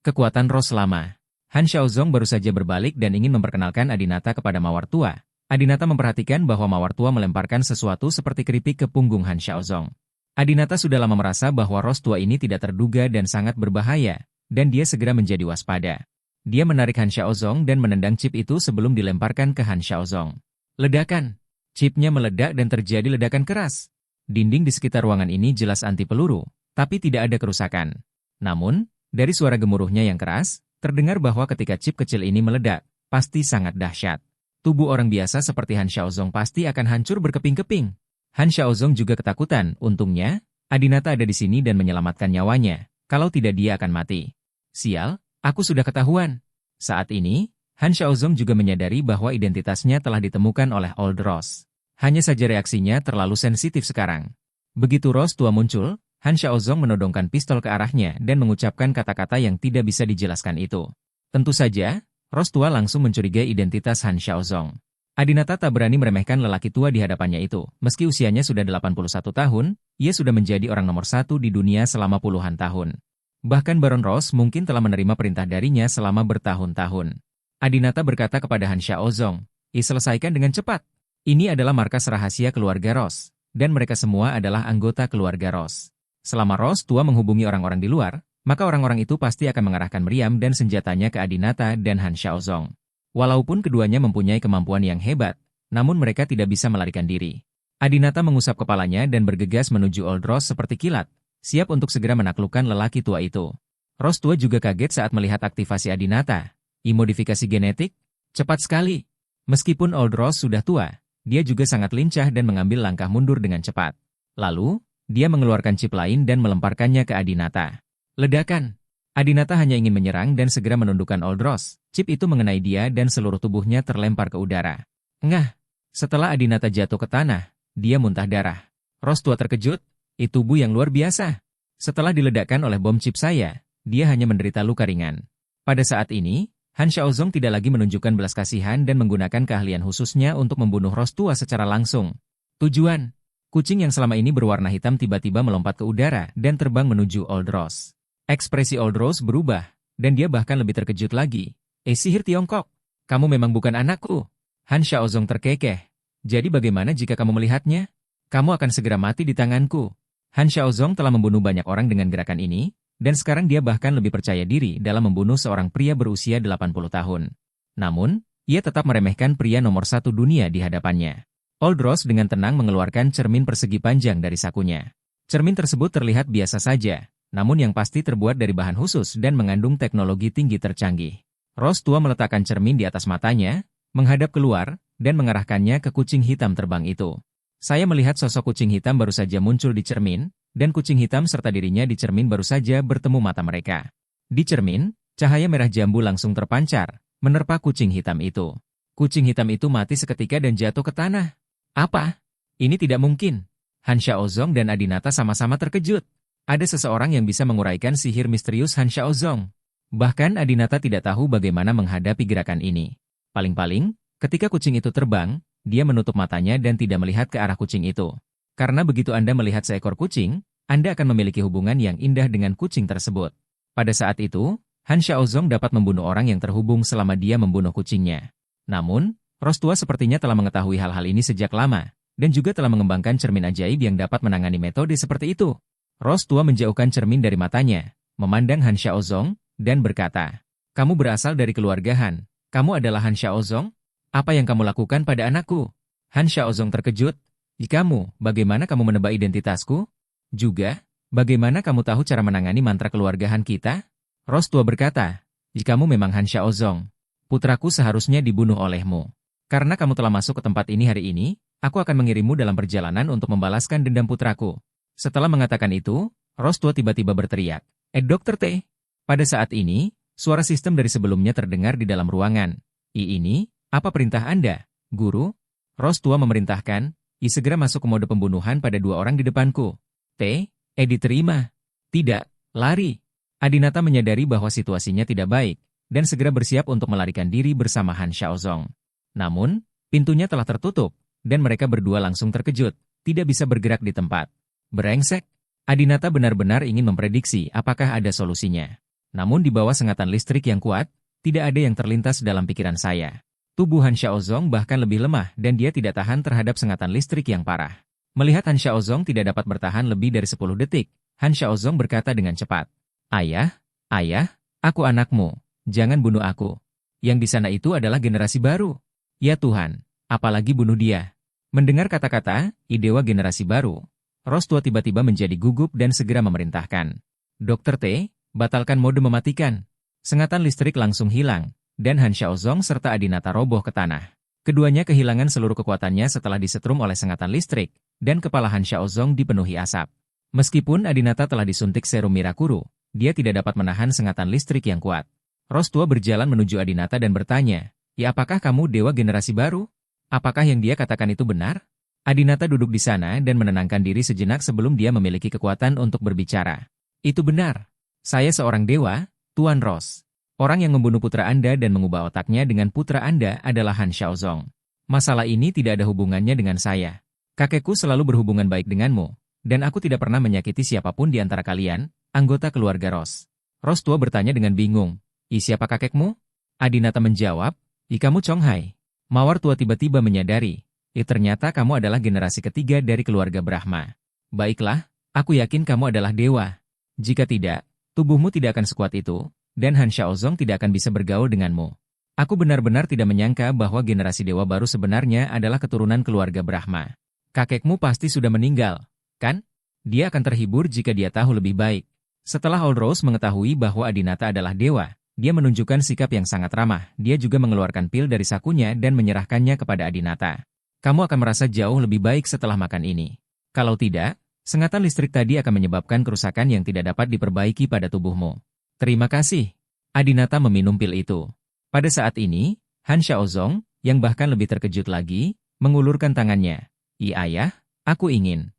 Speaker 1: Kekuatan Ross lama. Han Xiaozong baru saja berbalik dan ingin memperkenalkan Adinata kepada Mawar Tua. Adinata memperhatikan bahwa Mawar Tua melemparkan sesuatu seperti keripik ke punggung Han Xiaozong. Adinata sudah lama merasa bahwa Ros Tua ini tidak terduga dan sangat berbahaya, dan dia segera menjadi waspada. Dia menarik Han Xiaozong dan menendang chip itu sebelum dilemparkan ke Han Xiaozong. Ledakan! Chipnya meledak dan terjadi ledakan keras. Dinding di sekitar ruangan ini jelas anti peluru, tapi tidak ada kerusakan. Namun, dari suara gemuruhnya yang keras, terdengar bahwa ketika chip kecil ini meledak, pasti sangat dahsyat. Tubuh orang biasa seperti Han Xiaozong pasti akan hancur berkeping-keping. Han Xiaozong juga ketakutan, untungnya, Adinata ada di sini dan menyelamatkan nyawanya, kalau tidak dia akan mati. Sial, aku sudah ketahuan. Saat ini, Han Xiaozong juga menyadari bahwa identitasnya telah ditemukan oleh Old Ross. Hanya saja reaksinya terlalu sensitif sekarang. Begitu Ross Tua muncul, Han Xiaozong menodongkan pistol ke arahnya dan mengucapkan kata-kata yang tidak bisa dijelaskan itu. Tentu saja, Ross Tua langsung mencurigai identitas Han Xiaozong. Adinata tak berani meremehkan lelaki tua di hadapannya itu. Meski usianya sudah 81 tahun, ia sudah menjadi orang nomor 1 di dunia selama puluhan tahun. Bahkan Baron Ross mungkin telah menerima perintah darinya selama bertahun-tahun. Adinata berkata kepada Han Xiaozong, selesaikan dengan cepat. Ini adalah markas rahasia keluarga Ross, dan mereka semua adalah anggota keluarga Ross. Selama Ross Tua menghubungi orang-orang di luar, maka orang-orang itu pasti akan mengarahkan meriam dan senjatanya ke Adinata dan Han Xiaozong. Walaupun keduanya mempunyai kemampuan yang hebat, namun mereka tidak bisa melarikan diri. Adinata mengusap kepalanya dan bergegas menuju Old Ross seperti kilat, siap untuk segera menaklukkan lelaki tua itu. Ross Tua juga kaget saat melihat aktivasi Adinata. Modifikasi genetik? Cepat sekali. Meskipun Old Ross sudah tua, dia juga sangat lincah dan mengambil langkah mundur dengan cepat. Lalu, dia mengeluarkan chip lain dan melemparkannya ke Adinata. Ledakan! Adinata hanya ingin menyerang dan segera menundukkan Old Ross. Chip itu mengenai dia dan seluruh tubuhnya terlempar ke udara. Ngah! Setelah Adinata jatuh ke tanah, dia muntah darah. Ross Tua terkejut, itu tubuh yang luar biasa. Setelah diledakkan oleh bom chip saya, dia hanya menderita luka ringan. Pada saat ini, Han Xiaozong tidak lagi menunjukkan belas kasihan dan menggunakan keahlian khususnya untuk membunuh Ross Tua secara langsung. Tujuan: kucing yang selama ini berwarna hitam tiba-tiba melompat ke udara dan terbang menuju Old Ross. Ekspresi Old Ross berubah, dan dia bahkan lebih terkejut lagi. Sihir Tiongkok, kamu memang bukan anakku. Han Xiaozong terkekeh. Jadi bagaimana jika kamu melihatnya? Kamu akan segera mati di tanganku. Han Xiaozong telah membunuh banyak orang dengan gerakan ini, dan sekarang dia bahkan lebih percaya diri dalam membunuh seorang pria berusia 80 tahun. Namun, ia tetap meremehkan pria nomor 1 dunia di hadapannya. Old Ross dengan tenang mengeluarkan cermin persegi panjang dari sakunya. Cermin tersebut terlihat biasa saja, namun yang pasti terbuat dari bahan khusus dan mengandung teknologi tinggi tercanggih. Ross Tua meletakkan cermin di atas matanya, menghadap keluar, dan mengarahkannya ke kucing hitam terbang itu. Saya melihat sosok kucing hitam baru saja muncul di cermin, dan kucing hitam serta dirinya di cermin baru saja bertemu mata mereka. Di cermin, cahaya merah jambu langsung terpancar, menerpa kucing hitam itu. Kucing hitam itu mati seketika dan jatuh ke tanah. Apa? Ini tidak mungkin. Han Xiaozong dan Adinata sama-sama terkejut. Ada seseorang yang bisa menguraikan sihir misterius Han Xiaozong. Bahkan Adinata tidak tahu bagaimana menghadapi gerakan ini. Paling-paling, ketika kucing itu terbang, dia menutup matanya dan tidak melihat ke arah kucing itu. Karena begitu Anda melihat seekor kucing, Anda akan memiliki hubungan yang indah dengan kucing tersebut. Pada saat itu, Han Xiaozong dapat membunuh orang yang terhubung selama dia membunuh kucingnya. Namun, Ross Tua sepertinya telah mengetahui hal-hal ini sejak lama, dan juga telah mengembangkan cermin ajaib yang dapat menangani metode seperti itu. Ross Tua menjauhkan cermin dari matanya, memandang Han Xiaozong, dan berkata, "Kamu berasal dari keluarga Han. Kamu adalah Han Xiaozong? Apa yang kamu lakukan pada anakku?" Han Xiaozong terkejut. Kamu, bagaimana kamu menebak identitasku? Juga, bagaimana kamu tahu cara menangani mantra keluarga Han kita? Ross Tua berkata, "Kamu memang Han Xiaozong. Putraku seharusnya dibunuh olehmu. Karena kamu telah masuk ke tempat ini hari ini, aku akan mengirimmu dalam perjalanan untuk membalaskan dendam putraku." Setelah mengatakan itu, Ross Tua tiba-tiba berteriak, Dr. T." Pada saat ini, suara sistem dari sebelumnya terdengar di dalam ruangan. Ini, apa perintah Anda, Guru?" Ross Tua memerintahkan, segera masuk ke mode pembunuhan pada 2 orang di depanku. Diterima. Tidak, lari. Adinata menyadari bahwa situasinya tidak baik, dan segera bersiap untuk melarikan diri bersama Han Xiaozong. Namun, pintunya telah tertutup, dan mereka berdua langsung terkejut, tidak bisa bergerak di tempat. Brengsek. Adinata benar-benar ingin memprediksi apakah ada solusinya. Namun di bawah sengatan listrik yang kuat, Tidak ada yang terlintas dalam pikiran saya. Tubuh Han Xiaozong bahkan lebih lemah dan dia tidak tahan terhadap sengatan listrik yang parah. Melihat Han Xiaozong tidak dapat bertahan lebih dari 10 detik, Han Xiaozong berkata dengan cepat, "Ayah, ayah, aku anakmu. Jangan bunuh aku. Yang di sana itu adalah generasi baru. Ya Tuhan, apalagi bunuh dia." Mendengar kata-kata, idewa generasi baru, Rose tua tiba-tiba menjadi gugup dan segera memerintahkan, "Dokter T, batalkan mode mematikan." Sengatan listrik langsung hilang, dan Han Xiaozong serta Adinata roboh ke tanah. Keduanya kehilangan seluruh kekuatannya setelah disetrum oleh sengatan listrik, dan kepala Han Xiaozong dipenuhi asap. Meskipun Adinata telah disuntik serum Mirakuru, dia tidak dapat menahan sengatan listrik yang kuat. Rose tua berjalan menuju Adinata dan bertanya, "Ya apakah kamu dewa generasi baru? Apakah yang dia katakan itu benar?" Adinata duduk di sana dan menenangkan diri sejenak sebelum dia memiliki kekuatan untuk berbicara. "Itu benar. Saya seorang dewa, Tuan Rose. Orang yang membunuh putra Anda dan mengubah otaknya dengan putra Anda adalah Han Xiaozong. Masalah ini tidak ada hubungannya dengan saya. Kakekku selalu berhubungan baik denganmu, dan aku tidak pernah menyakiti siapapun di antara kalian, anggota keluarga Rose." Rose tua bertanya dengan bingung, "Siapa kakekmu?" Adinata menjawab, "Kamu Chong Hai." Mawar tua tiba-tiba menyadari, ternyata kamu adalah generasi ketiga dari keluarga Brahma. Baiklah, aku yakin kamu adalah dewa. Jika tidak, tubuhmu tidak akan sekuat itu, dan Han Xiaozong tidak akan bisa bergaul denganmu. Aku benar-benar tidak menyangka bahwa generasi dewa baru sebenarnya adalah keturunan keluarga Brahma. Kakekmu pasti sudah meninggal, kan? Dia akan terhibur jika dia tahu lebih baik." Setelah Old Rose mengetahui bahwa Adinata adalah dewa, dia menunjukkan sikap yang sangat ramah. Dia juga mengeluarkan pil dari sakunya dan menyerahkannya kepada Adinata. "Kamu akan merasa jauh lebih baik setelah makan ini. Kalau tidak, sengatan listrik tadi akan menyebabkan kerusakan yang tidak dapat diperbaiki pada tubuhmu." "Terima kasih." Adinata meminum pil itu. Pada saat ini, Han Xiaozong, yang bahkan lebih terkejut lagi, mengulurkan tangannya. "Ayah, aku ingin."